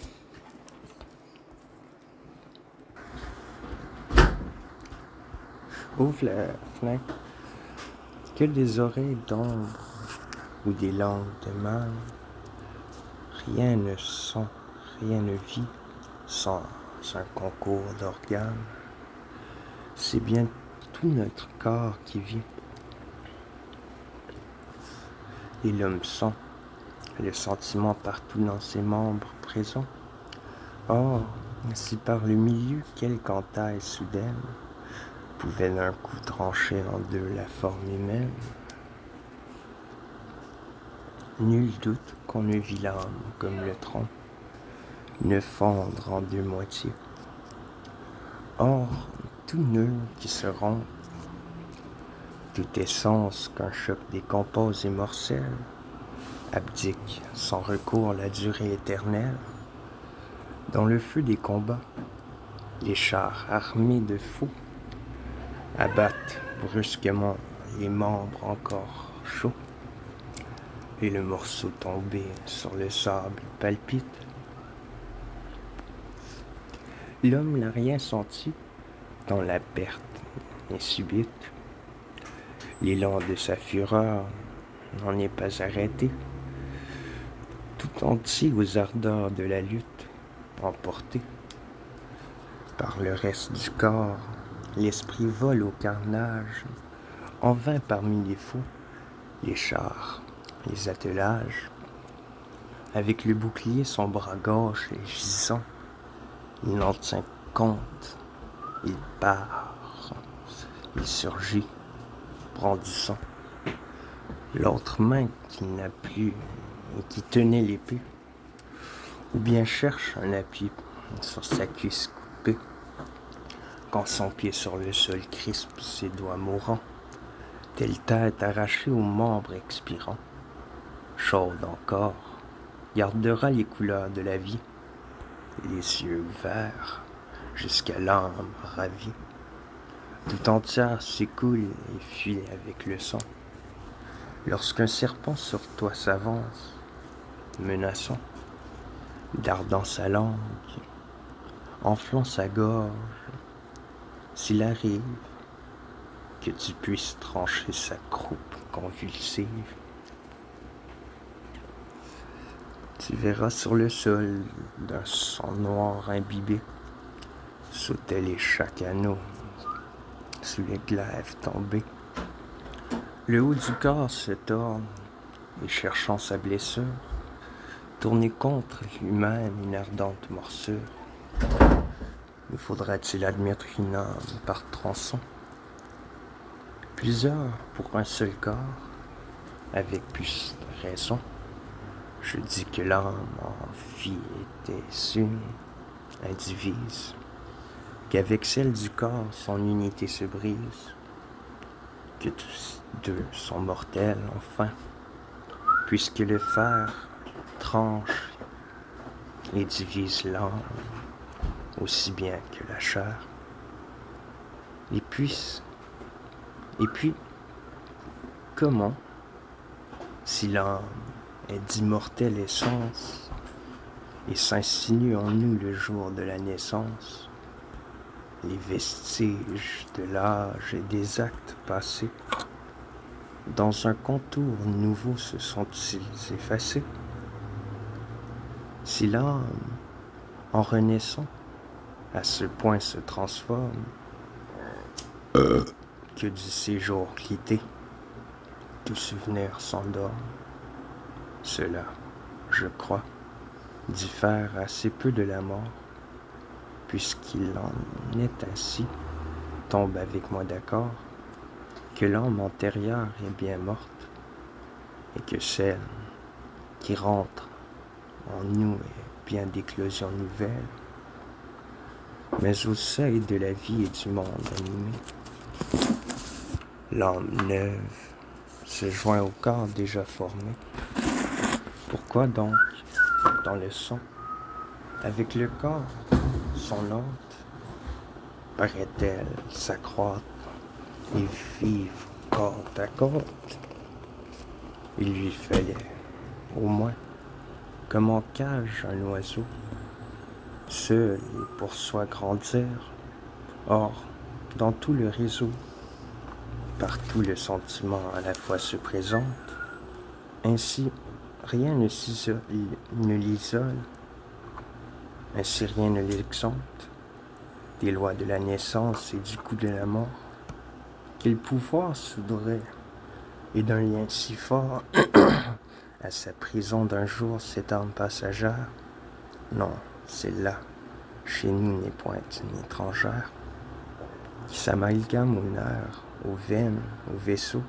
Ouvre la fenêtre, que des oreilles d'ombre ou des langues de mal. Rien ne sent, rien ne vit sans un concours d'organes. C'est bien tout notre corps qui vit. Et l'homme sent le sentiment partout dans ses membres présents. Or, si par le milieu quelque entaille soudaine pouvait d'un coup trancher en deux la forme humaine, nul doute qu'on ne vit l'âme comme le tronc ne fondre en deux moitiés. Or, tout nœud qui se rompt, toute essence qu'un choc décompose et morcelle, abdique sans recours la durée éternelle. Dans le feu des combats, les chars armés de fous abattent brusquement les membres encore chauds, et le morceau tombé sur le sable palpite. L'homme n'a rien senti dans la perte est subite. L'élan de sa fureur n'en est pas arrêté. Tout entier aux ardeurs de la lutte, emporté par le reste du corps, l'esprit vole au carnage, en vain parmi les fous, les chars, les attelages. Avec le bouclier son bras gauche et gisant, il n'en tient compte, il part, il surgit, prend du sang. L'autre main qu'il n'a plus et qui tenait l'épée, ou bien cherche un appui sur sa cuisse coupée, quand son pied sur le sol crispe ses doigts mourants, telle tête arrachée aux membres expirants, chaude encore, gardera les couleurs de la vie, les yeux ouverts jusqu'à l'âme ravie. Tout entière s'écoule et fuit avec le sang. Lorsqu'un serpent sur toi s'avance, menaçant, dardant sa langue, enflant sa gorge, s'il arrive que tu puisses trancher sa croupe convulsive, tu verras sur le sol d'un sang noir imbibé sauter les chacaneaux sous les glaives tombés. Le haut du corps se torne et cherchant sa blessure, tourner contre lui-même une ardente morsure. Nous faudra-t-il admettre une âme par tronçon? Plusieurs pour un seul corps, avec plus de raison. Je dis que l'âme en vie était une, indivise, qu'avec celle du corps son unité se brise, que tous deux sont mortels enfin, puisque le fer tranche et divise l'âme aussi bien que la chair. Et puis, comment, si l'âme est d'immortelle essence et s'insinue en nous le jour de la naissance, les vestiges de l'âge et des actes passés, dans un contour nouveau se sont-ils effacés? Si l'âme, en renaissant, à ce point se transforme, que du séjour quitté, tout souvenir s'endorme. Cela, je crois, diffère assez peu de la mort, puisqu'il en est ainsi, tombe avec moi d'accord, que l'âme antérieure est bien morte, et que celle qui rentre en nous est bien d'éclosion nouvelle, mais au seuil de la vie et du monde animé, l'âme neuve se joint au corps déjà formé. Pourquoi donc, dans le son, Avec le corps, son hôte, paraît-elle s'accroître et vivre côte à côte. Il lui fallait, au moins, comme on cage un oiseau, seul et pour soi grandir. Or, dans tout le réseau, partout le sentiment à la fois se présente. Ainsi, rien ne l'isole, ainsi rien ne l'exempte des lois de la naissance et du coup de la mort. Quel pouvoir soudrait, et d'un lien si fort, à sa prison d'un jour cette âme passagère? Non, celle-là, chez nous n'est point une étrangère, qui s'amalgame au nerf, aux veines, aux vaisseaux,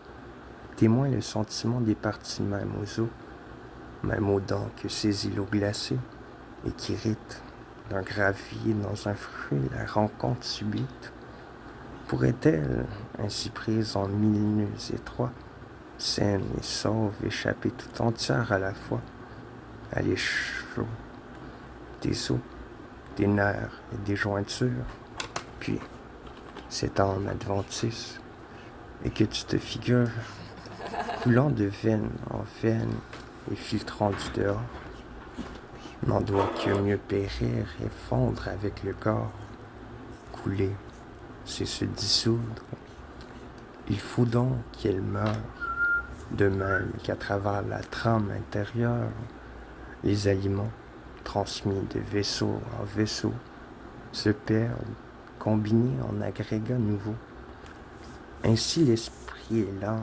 témoin le sentiment des parties même aux os, même aux dents que ces îlots glacés, et qui irritent d'un gravier dans un fruit la rencontre subite. Pourrait-elle, ainsi prise en mille nœuds étroits, saine et sauve, échapper tout entière à la fois à l'écheveau des os, des nerfs et des jointures? Puis, cette âme adventice, et que tu te figures coulant de veine en veine et filtrant du dehors, n'en doit que mieux périr et fondre avec le corps. Couler, c'est se dissoudre. Il faut donc qu'elle meure, de même qu'à travers la trame intérieure, les aliments, transmis de vaisseau en vaisseau, se perdent, combinés en agrégats nouveaux. Ainsi l'esprit et l'âme,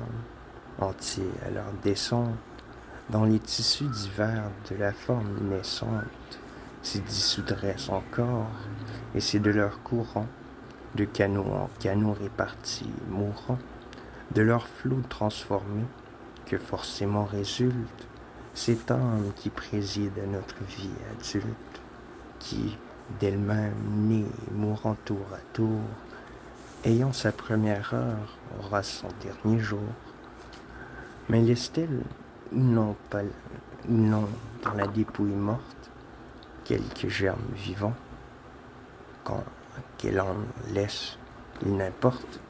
entiers à leur descente, dans les tissus divers de la forme naissante, s'y dissoudraient encore, et c'est de leur courant, de canaux en canaux répartis, mourant, de leur flot transformé, que forcément résulte cette âme qui préside à notre vie adulte, qui, d'elle-même née et mourant tour à tour, ayant sa première heure, aura son dernier jour. Mais laisse-t-elle ou non dans la dépouille morte quelques germes vivants? Quand qu'elle en laisse, il n'importe.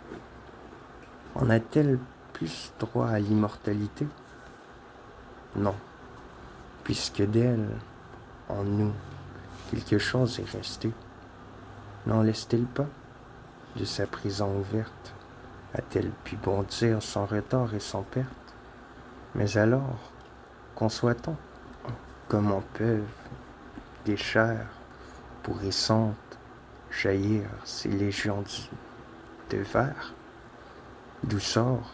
En a-t-elle plus droit à l'immortalité? Non, puisque d'elle, en nous, quelque chose est resté. N'en laisse-t-elle pas, de sa prison ouverte? A-t-elle pu bondir sans retard et sans perte? Mais alors, conçoit-on comment peuvent des chairs pourrissantes jaillir ces légions de verre, d'où sort,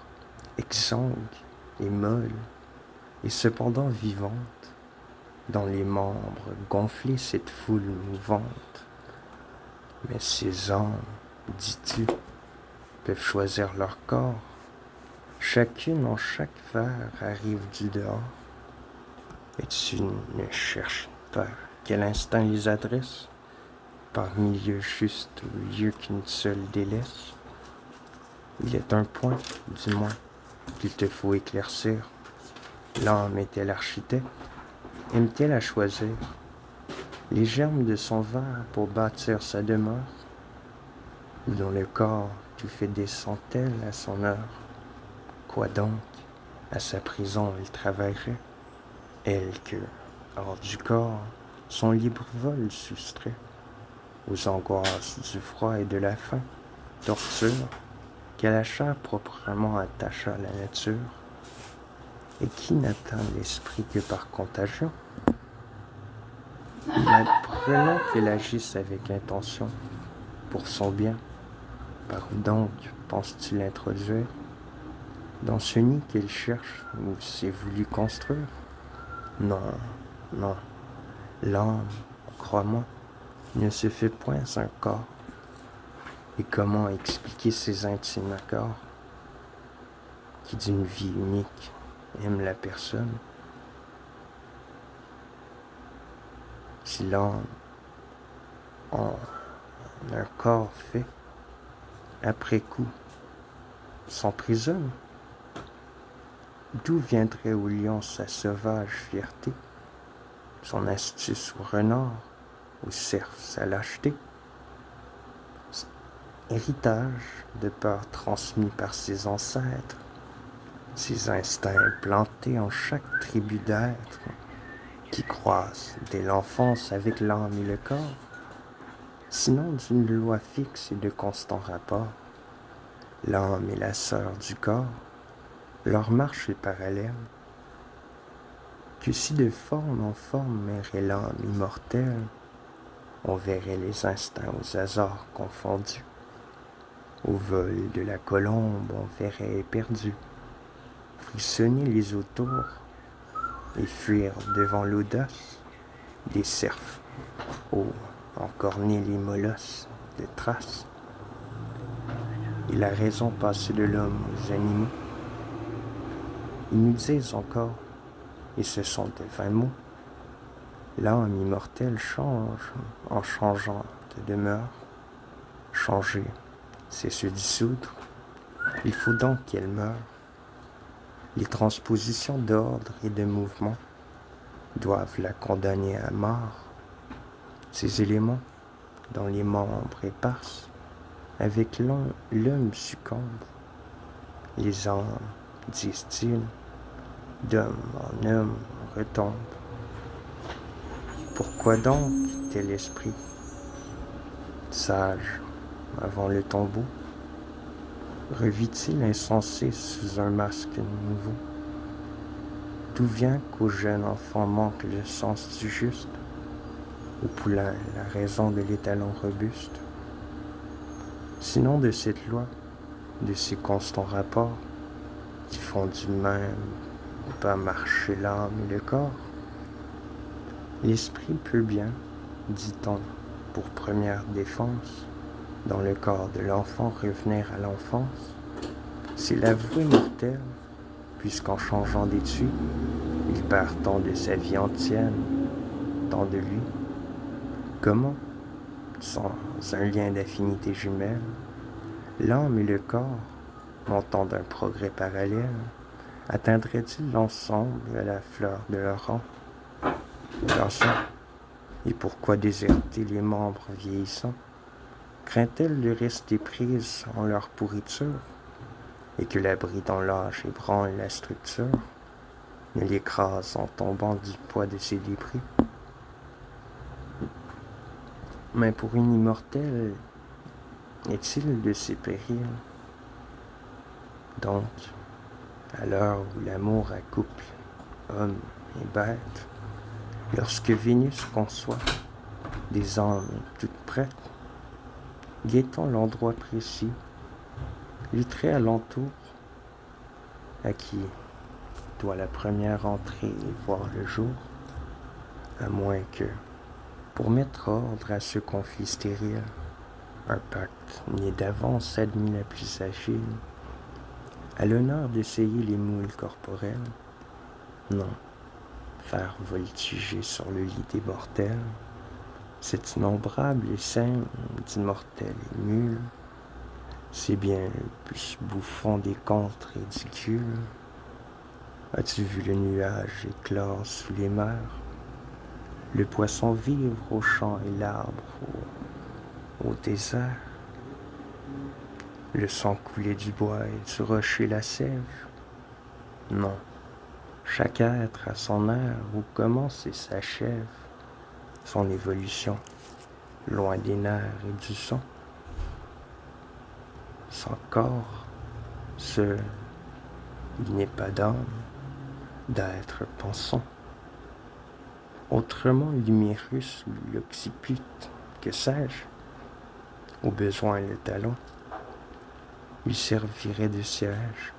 exsangue et molle, et cependant vivante, dans les membres gonflés cette foule mouvante. Mais ces âmes, dis-tu, peuvent choisir leur corps, chacune en chaque verre arrive du dehors, et tu ne cherches pas quel instinct les adresse, par milieu juste au lieu qu'une seule délaisse. Il est un point, du moins, qu'il te faut éclaircir. L'âme est-elle architecte? Aime-t-elle à choisir les germes de son verre pour bâtir sa demeure? Ou dans le corps tout fait descend-elle à son heure? Quoi donc, à sa prison elle travaillerait, elle que, hors du corps, son libre vol soustrait aux angoisses du froid et de la faim, torture qu'à la chair proprement attache à la nature, et qui n'atteint l'esprit que par contagion. Mais prenons qu'elle agisse avec intention, pour son bien. Par où donc penses-tu l'introduire? Dans ce nid qu'elle cherche ou s'est voulu construire? Non, non, l'âme, crois-moi, ne se fait point un corps. Et comment expliquer ces intimes accords qui d'une vie unique aiment la personne? Si l'âme en un corps fait, après coup, s'emprisonne, d'où viendrait au lion sa sauvage fierté, son astuce au renard, au cerf sa lâcheté, héritage de peur transmis par ses ancêtres, ses instincts plantés en chaque tribu d'êtres qui croissent dès l'enfance avec l'âme et le corps, sinon d'une loi fixe et de constants rapports. L'âme est la sœur du corps, leur marche est parallèle, que si de forme en forme errait l'âme immortelle, on verrait les instincts aux hasards confondus. Au vol de la colombe, on verrait éperdus frissonner les autours et fuir devant l'audace des cerfs, encorner les molosses de traces. Et la raison passée de l'homme aux animaux. Ils nous disent encore, et ce sont de vains mots, l'âme immortelle change en changeant de demeure. Changer, c'est se dissoudre. Il faut donc qu'elle meure. Les transpositions d'ordre et de mouvement doivent la condamner à mort. Ces éléments, dont les membres éparses, avec l'homme succombe. Les âmes, disent-ils, d'homme en homme retombent. Pourquoi donc tel esprit, sage avant le tombeau, revit-il insensé sous un masque nouveau? D'où vient qu'au jeune enfant manque le sens du juste, au poulain la raison de l'étalon robuste? Sinon de cette loi, de ces constants rapports qui font du même pas marcher l'âme et le corps. L'esprit peut bien, dit-on, pour première défense, dans le corps de l'enfant revenir à l'enfance. C'est l'avoué mortel, puisqu'en changeant d'étui, il perd tant de sa vie entière, tant de lui. Comment, sans un lien d'affinité jumelle, l'âme et le corps, montant d'un progrès parallèle, atteindraient-ils l'ensemble à la fleur de leur rang? Pensons, et pourquoi déserter les membres vieillissants? Craint-elle de rester prise en leur pourriture, et que l'abri dans l'âge ébranle la structure, ne l'écrase en tombant du poids de ses débris? Mais pour une immortelle, est-il de ces périls? Donc, à l'heure où l'amour accouple homme et bête, lorsque Vénus conçoit des âmes toutes prêtes, guettons l'endroit précis, les traits alentour, à qui doit la première entrer et voir le jour, à moins que, pour mettre ordre à ce conflit stérile, un pacte né d'avance admis la plus agile, à l'honneur d'essayer les moules corporels, non, faire voltiger sur le lit des mortels, cet innombrable essaim d'immortels et mules, c'est bien le plus bouffon des contes ridicules. As-tu vu le nuage éclore sous les mers, le poisson vivre au champ et l'arbre au désert, le sang couler du bois et du rocher la sève? Non, chaque être a son air où commence et s'achève son évolution, loin des nerfs et du sang. Sans corps, il n'est pas d'âme, d'être pensant. Autrement l'humérus ou l'occiput, que sais-je, au besoin le talon, lui servirait de siège.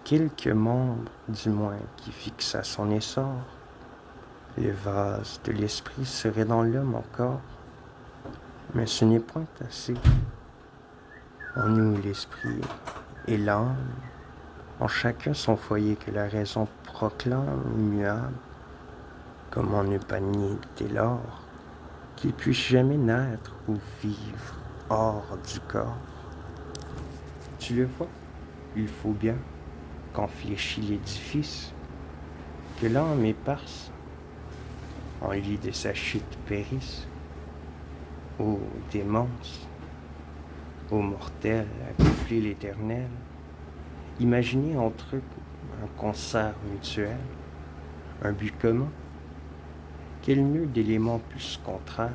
Quelques membres, du moins, qui fixent à son essor, le vase de l'esprit serait dans l'homme encore, mais ce n'est point assez. En nous l'esprit et l'âme, en chacun son foyer que la raison proclame immuable, comment ne pas nier dès lors qu'il puisse jamais naître ou vivre hors du corps? Tu le vois, il faut bien, quand fléchit l'édifice, que l'âme éparse en lit de sa chute périsse. Ô démence, ô mortels, accouplez l'éternel, imaginez entre eux un concert mutuel, un but commun. Quel nœud d'éléments plus contraires,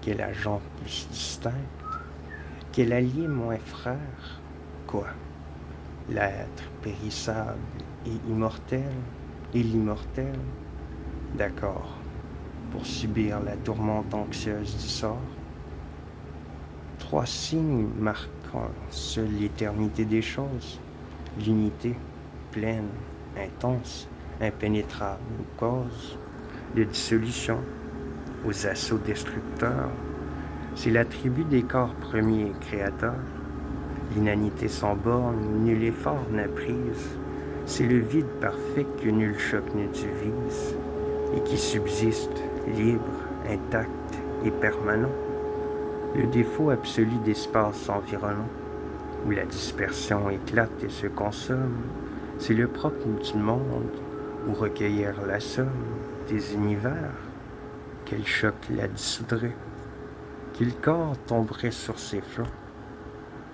quel agent plus distinct, quel allié moins frère, quoi? L'être périssable et immortel, et l'immortel, d'accord, pour subir la tourmente anxieuse du sort. Trois signes marquant seule l'éternité des choses, l'unité, pleine, intense, impénétrable aux causes de dissolution, aux assauts destructeurs. C'est l'attribut des corps premiers créateurs. L'inanité sans borne où nul effort n'a prise. C'est le vide parfait que nul choc ne divise et qui subsiste, libre, intact et permanent. Le défaut absolu d'espace environnant, où la dispersion éclate et se consomme, c'est le propre du monde, où recueillir la somme des univers. Quel choc la dissoudrait, quel corps tomberait sur ses flancs.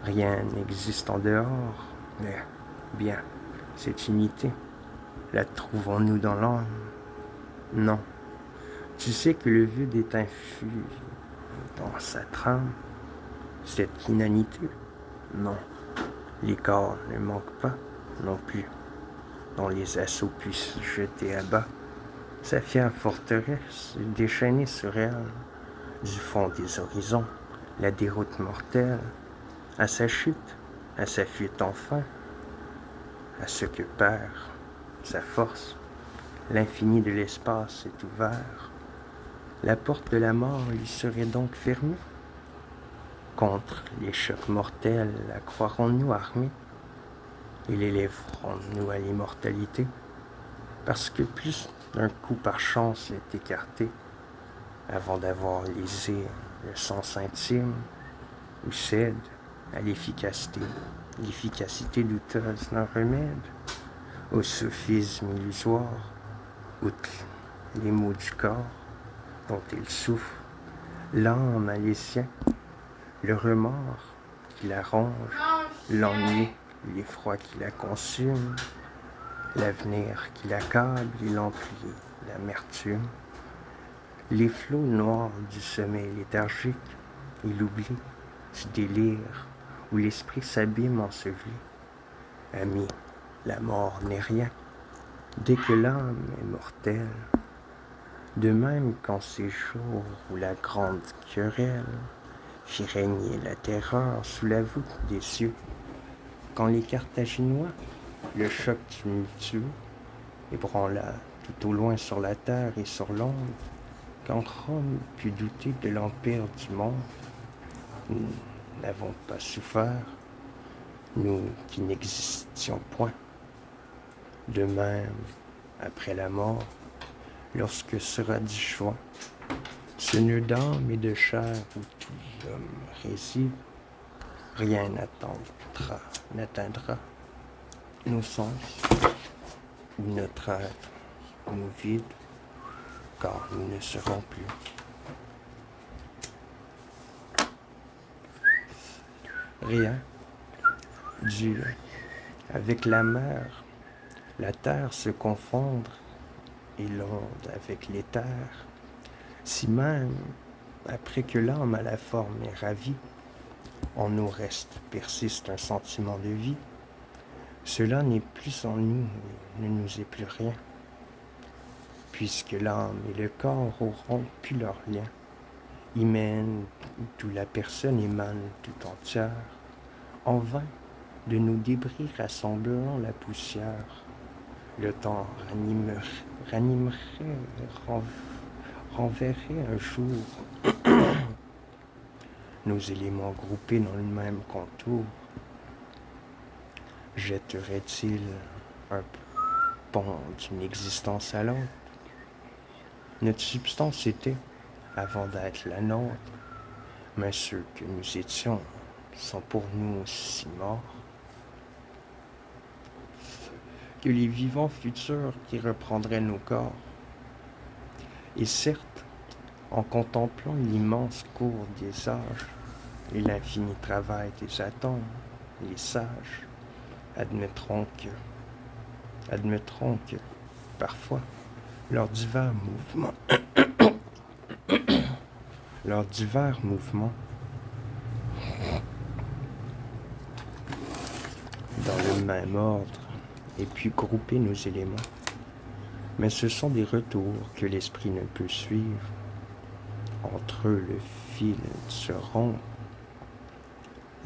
Rien n'existe en dehors, mais bien, cette unité, la trouvons-nous dans l'âme? Non. Tu sais que le vide est infus dans sa trame, cette inanité? Non. Les corps ne manquent pas non plus, dont les assauts puissent jeter à bas sa fière forteresse déchaînée sur elle, du fond des horizons, la déroute mortelle, à sa chute, à sa fuite enfin, à ce que perd sa force. L'infini de l'espace est ouvert. La porte de la mort lui serait donc fermée. Contre les chocs mortels, la croirons-nous armés et l'élèverons-nous à l'immortalité? Parce que plus d'un coup par chance est écarté, avant d'avoir lésé le sens intime, ou cède à l'efficacité douteuse d'un remède, au sophisme illusoire, outre les maux du corps dont il souffre, l'âme a les siens, le remords qui la ronge, l'ennui, l'effroi qui la consume, l'avenir qui l'accable et l'emplit l'amertume, les flots noirs du sommeil léthargique et l'oubli du délire où l'esprit s'abîme enseveli. Ami, la mort n'est rien, dès que l'âme est mortelle. De même qu'en ces jours où la grande querelle fit régner la terreur sous la voûte des cieux, quand les Carthaginois, le choc tumultueux, ébranla tout au loin sur la terre et sur l'onde, quand Rome put douter de l'empire du monde, nous n'avons pas souffert, nous qui n'existions point. De même, après la mort, lorsque sera disjoint ce nœud d'âme et de chair où tout l'homme réside, rien n'atteindra nos sens ou notre être nous vide, car nous ne serons plus. Rien, Dieu, avec la mer, la terre se confondre et l'onde avec l'éther, si même, après que l'âme à la forme est ravie, en nous persiste un sentiment de vie, cela n'est plus en nous et ne nous est plus rien, puisque l'âme et le corps auront pu leur lien, hymen d'où la personne émane tout entière, en vain de nos débris rassemblant la poussière, le temps ranimerait, renverrait un jour nos éléments groupés dans le même contour. Jetterait-il un pont d'une existence à l'autre? Notre substance était, avant d'être la nôtre, mais ceux que nous étions sont pour nous aussi morts que les vivants futurs qui reprendraient nos corps. Et certes, en contemplant l'immense cours des âges et l'infini travail des atomes, les sages admettront que, parfois, leurs divers mouvements, leurs divers mouvements dans le même ordre et puis grouper nos éléments. Mais ce sont des retours que l'esprit ne peut suivre. Entre eux, le fil se rompt.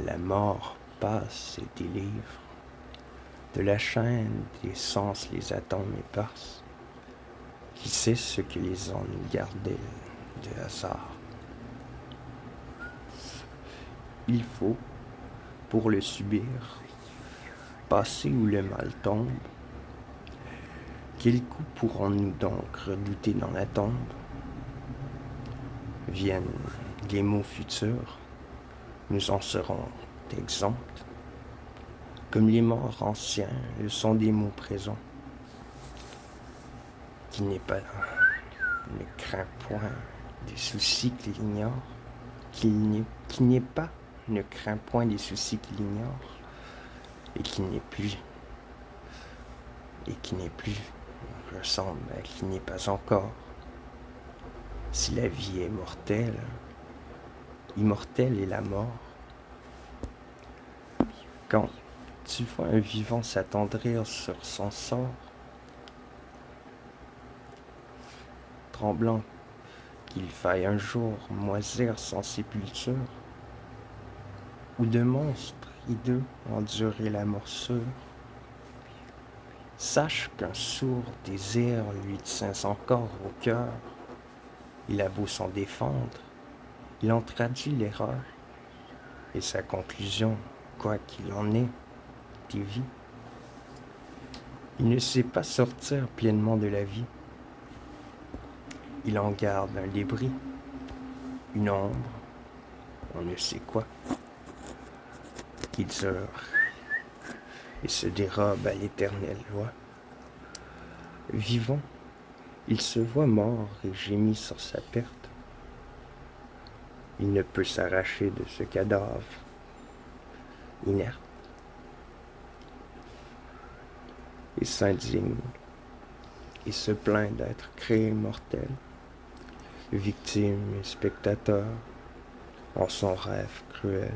La mort passe et délivre. De la chaîne des sens les atomes éparses. Qui sait ce que les ennuis gardaient de hasard? Il faut, pour le subir, passer où le mal tombe. Quel coup pourrons-nous donc redouter dans la tombe? Viennent les mots futurs, nous en serons exempts. Comme les morts anciens le sont des mots présents. Qui n'est pas, ne craint point des soucis qu'il ignore. Qui n'est pas, ne craint point des soucis qu'il ignore. Et qui n'est plus, ressemble à qui n'est pas encore. Si la vie est mortelle, immortelle est la mort. Quand tu vois un vivant s'attendrir sur son sort, tremblant qu'il faille un jour moisir sans sépulture, ou de monstres hideux endurer la morsure, sache qu'un sourd désir lui tient encore au cœur. Il a beau s'en défendre, il en traduit l'erreur, et sa conclusion, quoi qu'il en ait, dévie. Il ne sait pas sortir pleinement de la vie. Il en garde un débris, une ombre, on ne sait quoi, qui dure et se dérobe à l'éternelle loi. Vivant, il se voit mort et gémit sur sa perte. Il ne peut s'arracher de ce cadavre inerte et s'indigne et se plaint d'être créé mortel, victime et spectateur en son rêve cruel.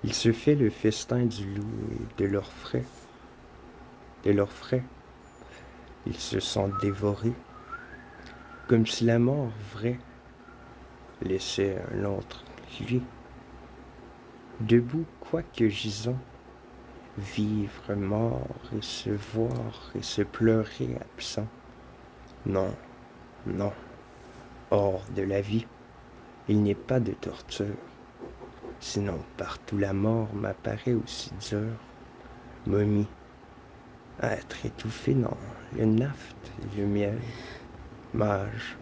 Il se fait le festin du loup et de leurs frais. Il se sent dévoré, comme si la mort vraie laissait un autre lui. Debout, quoique gisant, vivre mort et se voir et se pleurer absent. Non, non, hors de la vie, il n'est pas de torture. Sinon partout la mort m'apparaît aussi dure, momie, à être étouffé dans le naphte et le miel, mage,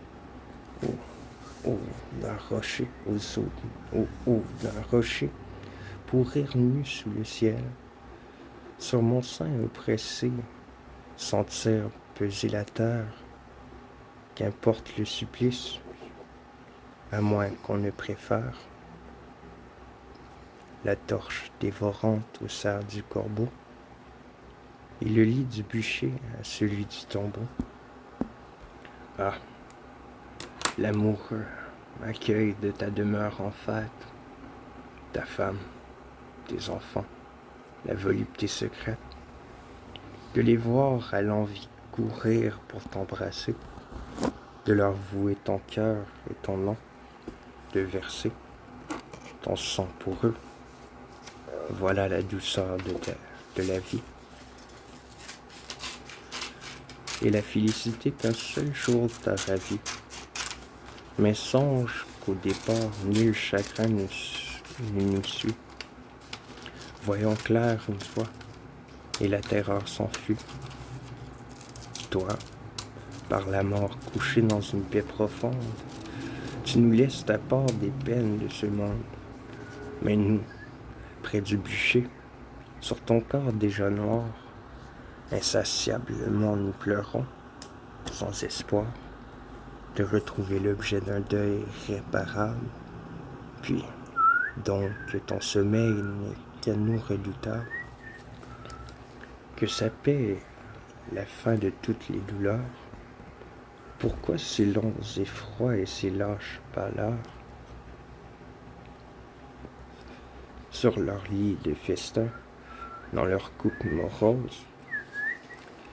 d'un rocher aux eaux, d'un rocher, pourrir nu sous le ciel, sur mon sein oppressé, sentir peser la terre, qu'importe le supplice, à moins qu'on ne préfère la torche dévorante au cerf du corbeau, et le lit du bûcher à celui du tombeau. Ah, l'amoureux accueil de ta demeure en fête, ta femme, tes enfants, la volupté secrète, de les voir à l'envie courir pour t'embrasser, de leur vouer ton cœur et ton nom, de verser ton sang pour eux. Voilà la douceur de la vie. Et la félicité qu'un seul jour t'a ravi. Mais songe qu'au départ, nul chagrin ne nous suit. Voyons clair une fois, et la terreur s'enfuit. Toi, par la mort couché dans une paix profonde, tu nous laisses ta part des peines de ce monde. Mais nous, près du bûcher, sur ton corps déjà noir, insatiablement nous pleurons, sans espoir de retrouver l'objet d'un deuil irréparable, puis donc que ton sommeil n'est qu'à nous redoutable, que sa paix est la fin de toutes les douleurs. Pourquoi ces longs effrois et ces lâches pâleurs? Sur leur lit de festin, dans leur coupe morose,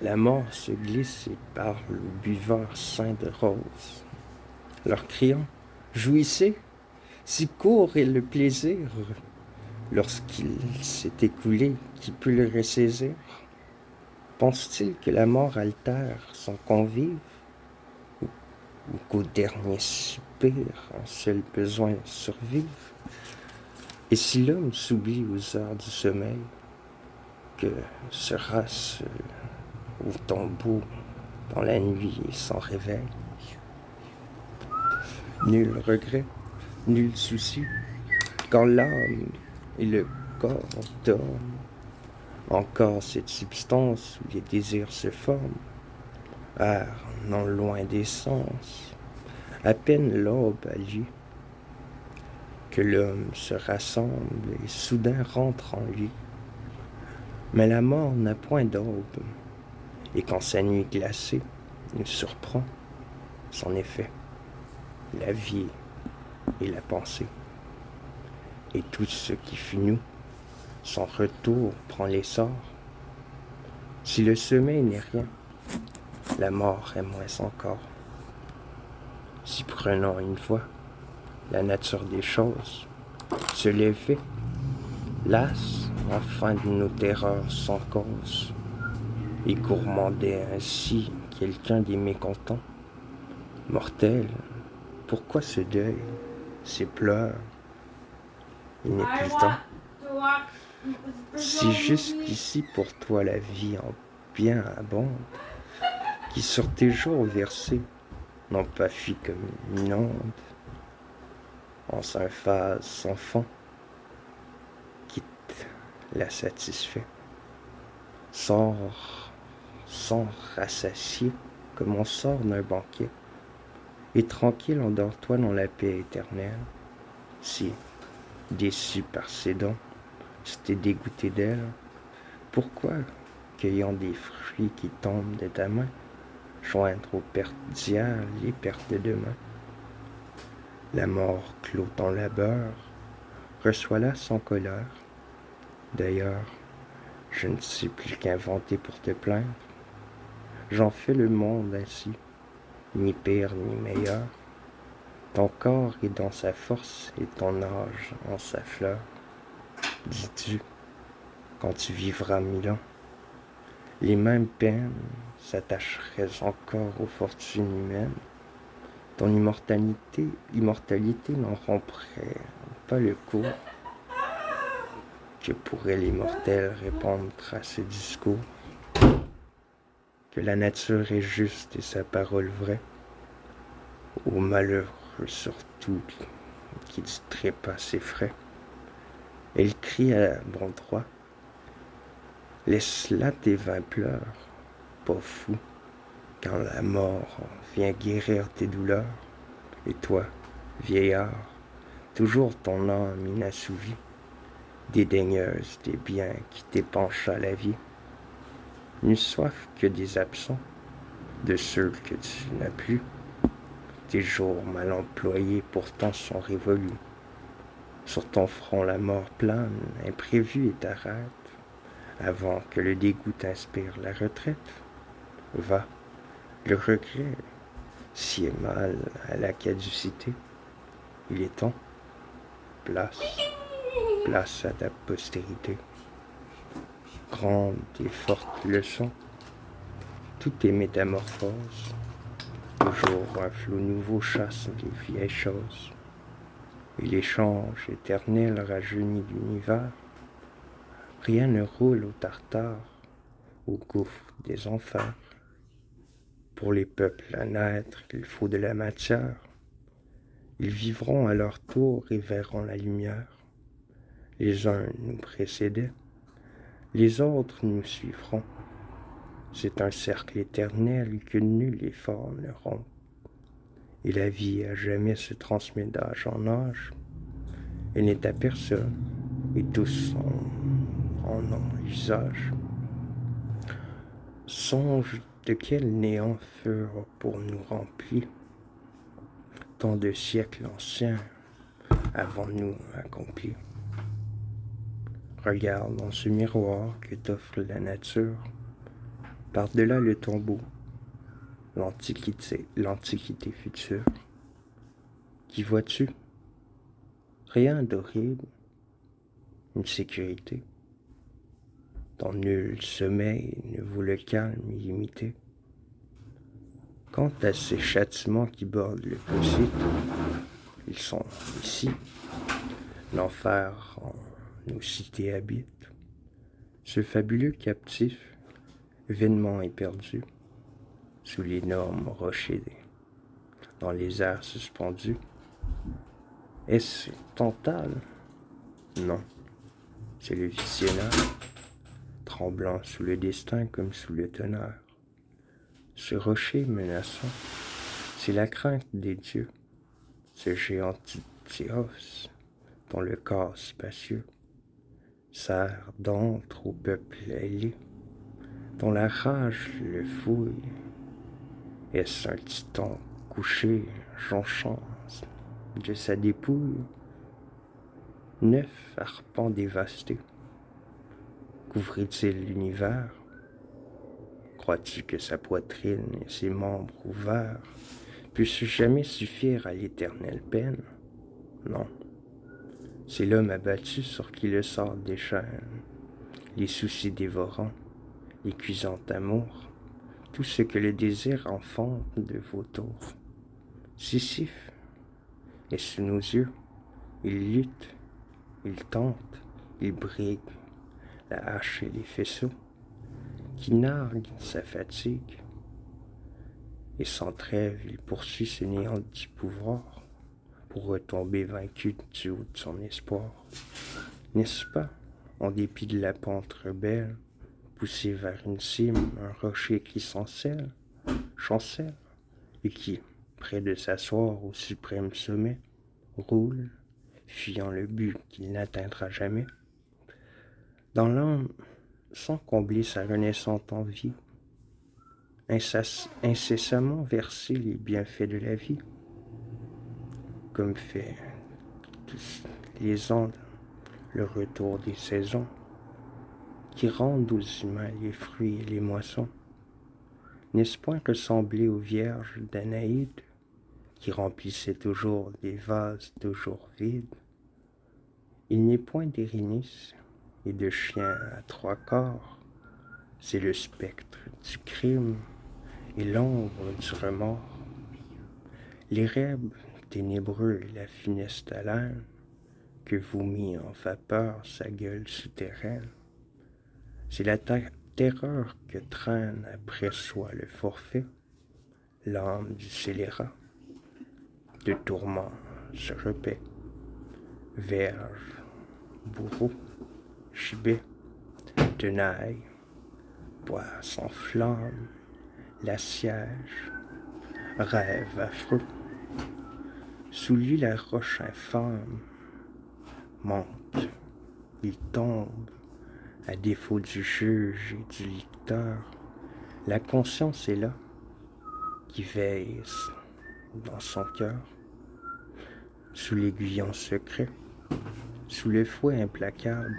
la mort se glisse et parle aux buveurs saints de rose, leur criant « Jouissez, si court est le plaisir, lorsqu'il s'est écoulé, qui peut le ressaisir? Pense-t-il que la mort altère son convive, ou qu'au dernier soupir, un seul besoin survive? Et si l'homme s'oublie aux heures du sommeil, que sera-ce au tombeau dans la nuit sans réveil? Nul regret, nul souci, quand l'âme et le corps dorment, encore cette substance où les désirs se forment, erre non loin des sens, à peine l'aube a lieu, que l'homme se rassemble et soudain rentre en lui. Mais la mort n'a point d'aube, et quand sa nuit glacée nous surprend, son effet, la vie et la pensée, et tout ce qui fut nous, son retour prend l'essor. Si le sommeil n'est rien, la mort est moins encore. Si prenant une fois la nature des choses, se lever, lasse enfin de nos terreurs sans cause, et gourmander ainsi quelqu'un des mécontents. Mortel, pourquoi ce deuil, ces pleurs inépuisants? Si jusqu'ici pour toi la vie en bien abonde, qui sur tes jours versés n'ont pas fui comme une onde, en phase sans fond, quitte la satisfait, sort sans rassasier comme on sort d'un banquet, et tranquille endors-toi dans la paix éternelle. Si, déçu par ses dons, tu t'es dégoûté d'elle, pourquoi, cueillant des fruits qui tombent de ta main, joindre aux pertes d'hier les pertes de demain? La mort clôt ton labeur, reçois-la sans colère. D'ailleurs, je ne sais plus qu'inventer pour te plaindre. J'en fais le monde ainsi, ni pire ni meilleur. Ton corps est dans sa force et ton âge en sa fleur. Dis-tu, quand tu vivras 1000 ans, les mêmes peines s'attacheraient encore aux fortunes humaines. Ton immortalité n'en romprait pas le cours. Que pourrait l'immortel répondre à ce discours? Que la nature est juste et sa parole vraie, aux malheureux surtout qui du trépas s'effraient. Elle crie à bon droit, laisse là tes vains pleurs, pas fou, quand la mort vient guérir tes douleurs. Et toi, vieillard, toujours ton âme inassouvie, dédaigneuse des biens qui t'épanchent à la vie, n'eût soif que des absents, de ceux que tu n'as plus. Tes jours mal employés pourtant sont révolus. Sur ton front la mort plane, imprévue et t'arrête, avant que le dégoût t'inspire la retraite. Va, le regret, si est mal à la caducité, il est temps, place à ta postérité. Grande et forte leçon, tout est métamorphose, toujours un flot nouveau chasse les vieilles choses, et l'échange éternel rajeunit l'univers. Rien ne roule au tartare, au gouffre des enfers. Pour les peuples à naître, il faut de la matière. Ils vivront à leur tour et verront la lumière. Les uns nous précédaient, les autres nous suivront. C'est un cercle éternel que nul effort ne rompt. Et la vie à jamais se transmet d'âge en âge. Elle n'est à personne, et tous en ont l'usage. Songe de quel néant furent pour nous remplis tant de siècles anciens avant nous accomplis. Regarde dans ce miroir que t'offre la nature, par-delà le tombeau, l'antiquité future. Qu'y vois-tu? Rien d'horrible, une sécurité, dont nul sommeil ne vaut le calme illimité. Quant à ces châtiments qui bordent le possible, ils sont ici. L'enfer en nos cités habite. Ce fabuleux captif, vainement éperdu, sous l'énorme rocher, dans les airs suspendus. Est-ce Tantale? Non, c'est le visionnaire, tremblant sous le destin comme sous le tonnerre. Ce rocher menaçant, c'est la crainte des dieux, ce géant Tithéos, dont le corps spacieux sert d'antre au peuple ailé, dont la rage le fouille. Est-ce un titan couché, jonchant de sa dépouille? 9 arpents dévastés, couvrit-il l'univers? Crois-tu que sa poitrine et ses membres ouverts puissent jamais suffire à l'éternelle peine? Non. C'est l'homme abattu sur qui le sort déchaîne, les soucis dévorants, les cuisants amours, tout ce que le désir enfante de vautours. Sisyphe est sous nos yeux, il lutte, il tente, il brigue la hache et les faisceaux, qui nargue sa fatigue, et sans trêve il poursuit ce néant du pouvoir, pour retomber vaincu du haut de son espoir. N'est-ce pas, en dépit de la pente rebelle, poussé vers une cime, un rocher qui chancelle, et qui, près de s'asseoir au suprême sommet, roule, fuyant le but qu'il n'atteindra jamais? Dans l'âme, sans combler sa renaissante envie, incessamment verser les bienfaits de la vie, comme fait tous les ans le retour des saisons, qui rendent aux humains les fruits et les moissons. N'est-ce point ressembler aux vierges d'Anaïde, qui remplissaient toujours des vases toujours vides? Il n'est point d'Érénice et de chien à 3 corps, c'est le spectre du crime et l'ombre du remords. Les rêves ténébreux et la funeste haleine que vomit en vapeur sa gueule souterraine, c'est la terreur que traîne après soi le forfait, l'âme du scélérat. De tourments se repaît, verge, bourreau, gibet, tenaille, bois sans flamme, l'assiège, rêve affreux. Sous lui la roche infâme monte, il tombe, à défaut du juge et du lecteur. La conscience est là, qui veille dans son cœur, sous l'aiguillon secret, sous le fouet implacable.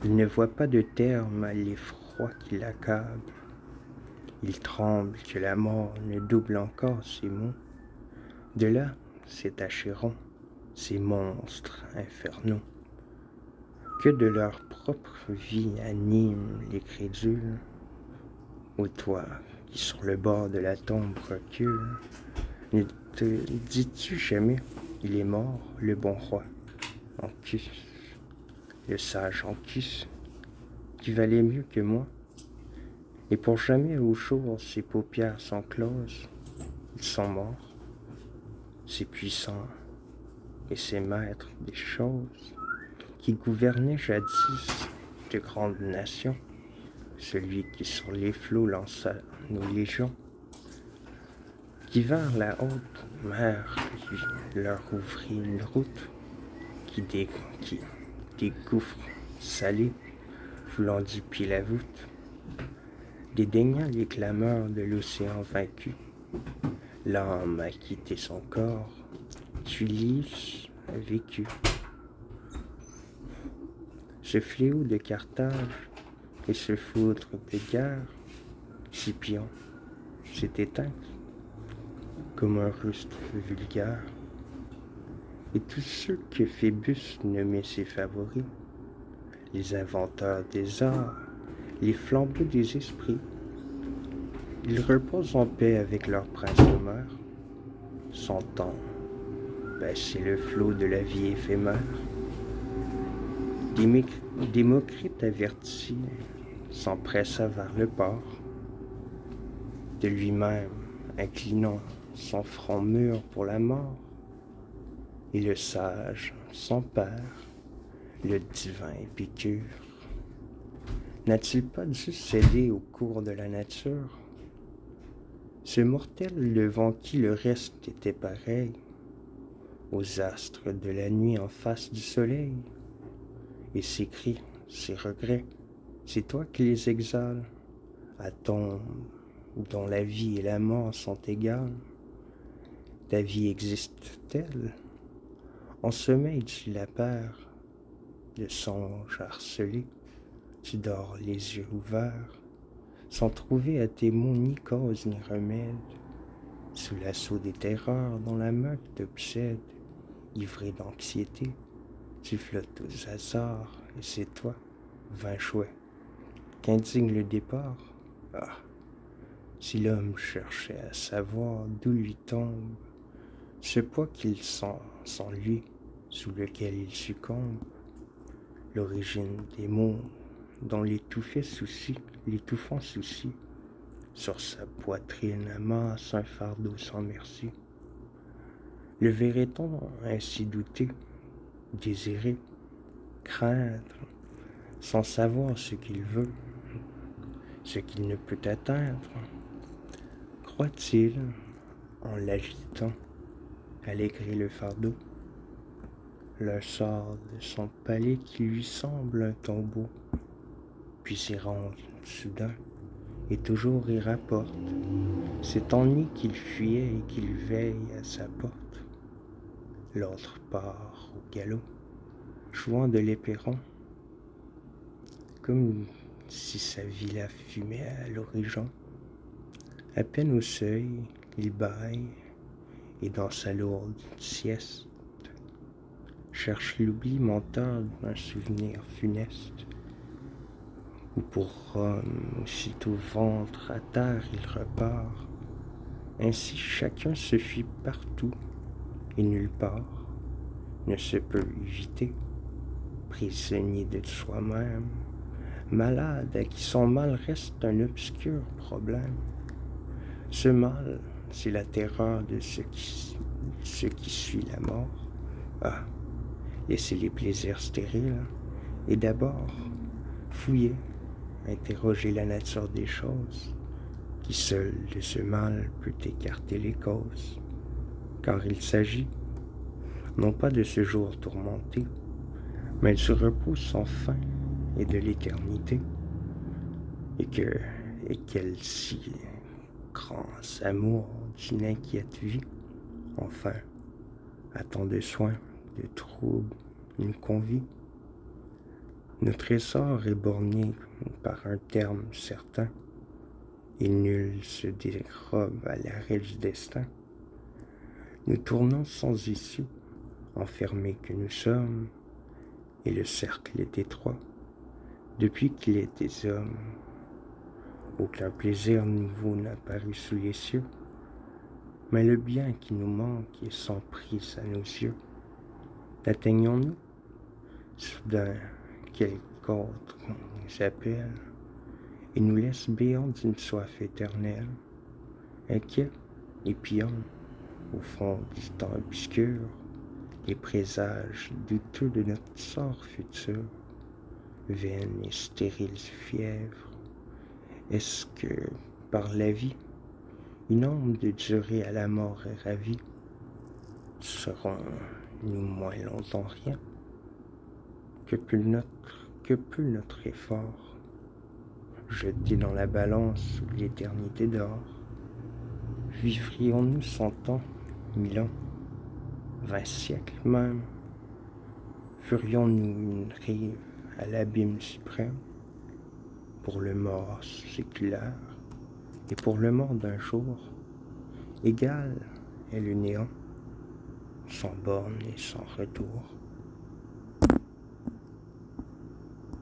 Il ne voit pas de terme à l'effroi qui l'accable. Il tremble que la mort ne double encore ses mots. De là, cet achéron, ces monstres infernaux, que de leur propre vie animent les crédules. Ô toi, qui sur le bord de la tombe recule, ne te dis-tu jamais, il est mort, le bon roi, Ancus, le sage Ancus, qui valait mieux que moi? Et pour jamais au jour ses paupières sont closes, ils sont morts, ces puissants et ces maîtres des choses, qui gouvernaient jadis de grandes nations, celui qui sur les flots lança nos légions, qui vers la haute mer leur ouvrit une route, qui des gouffres salés voulant du pied la voûte, dédaignant les clameurs de l'océan vaincu. L'âme a quitté son corps, Ulysse a vécu. Ce fléau de Carthage et ce foudre de guerre, Scipion s'est éteint comme un rustre vulgaire. Et tous ceux que Phébus nommait ses favoris, les inventeurs des arts, les flambeaux des esprits, ils reposent en paix avec leur prince Homère, son temps, c'est le flot de la vie éphémère. Démocrite averti s'empressa vers le port, de lui-même inclinant son front mûr pour la mort, et le sage, son père, le divin Épicure, n'a-t-il pas dû céder au cours de la nature? Ce mortel devant qui le reste était pareil aux astres de la nuit en face du soleil, et ses cris, ses regrets, c'est toi qui les exhales, à tombe dont la vie et la mort sont égales. Ta vie existe-t-elle? En sommeil tu la perds, de songes harcelés, tu dors les yeux ouverts, sans trouver à tes maux ni cause ni remède, sous l'assaut des terreurs dont la meute t'obsède, ivré d'anxiété, tu flottes aux hasards, et c'est toi, vain chouet, qu'indigne le départ. Ah, si l'homme cherchait à savoir d'où lui tombe ce poids qu'il sent sans lui, sous lequel il succombe, l'origine des maux dont l'étouffant souci, sur sa poitrine amasse un fardeau sans merci. Le verrait-on ainsi douter, désirer, craindre, sans savoir ce qu'il veut, ce qu'il ne peut atteindre? Croit-il, en l'agitant, alléger le fardeau, le sort de son palais qui lui semble un tombeau, puis s'y range soudain, et toujours y rapporte cet ennui qu'il fuyait et qu'il veille à sa porte. L'autre part au galop, jouant de l'éperon, comme si sa vie la fumait à l'horizon. À peine au seuil, il bâille, et dans sa lourde sieste, cherche l'oubli menteur d'un souvenir funeste, où pour Rome, aussitôt ventre à terre, il repart. Ainsi chacun se fuit partout, et nulle part ne se peut éviter, prisonnier de soi-même, malade à qui son mal reste un obscur problème. Ce mal, c'est la terreur de ce qui suit la mort. Ah, laissez les plaisirs stériles, et d'abord, fouillez, interrogez la nature des choses, qui seul de ce mal peut écarter les causes, car il s'agit, non pas de ce jour tourmenté, mais du repos sans fin et de l'éternité, et quel si grand amour d'une inquiète vie, enfin, à tant de soins, de troubles, nous convie. Notre essor est borné par un terme certain, et nul se dérobe à l'arrêt du destin. Nous tournons sans issue, enfermés que nous sommes, et le cercle est étroit. Depuis qu'il est des hommes, aucun plaisir nouveau n'a paru sous les cieux, mais le bien qui nous manque est sans prise à nos yeux. L'atteignons-nous? Soudain, quelque autre nous appelle et nous laisse béants d'une soif éternelle, inquiets et pions, au fond du temps obscur, les présages douteux de notre sort futur, vaine et stérile fièvre, Est-ce que, par la vie, une ombre de durée à la mort est ravie? Serons-nous moins longtemps rien? Que peut notre effort, jeté dans la balance où l'éternité dort? Vivrions-nous 100 ans, 1000 ans, 20 siècles même? Ferions-nous une rive à l'abîme suprême? Pour le mort séculaire et pour le mort d'un jour, égal est le néant, sans borne et sans retour.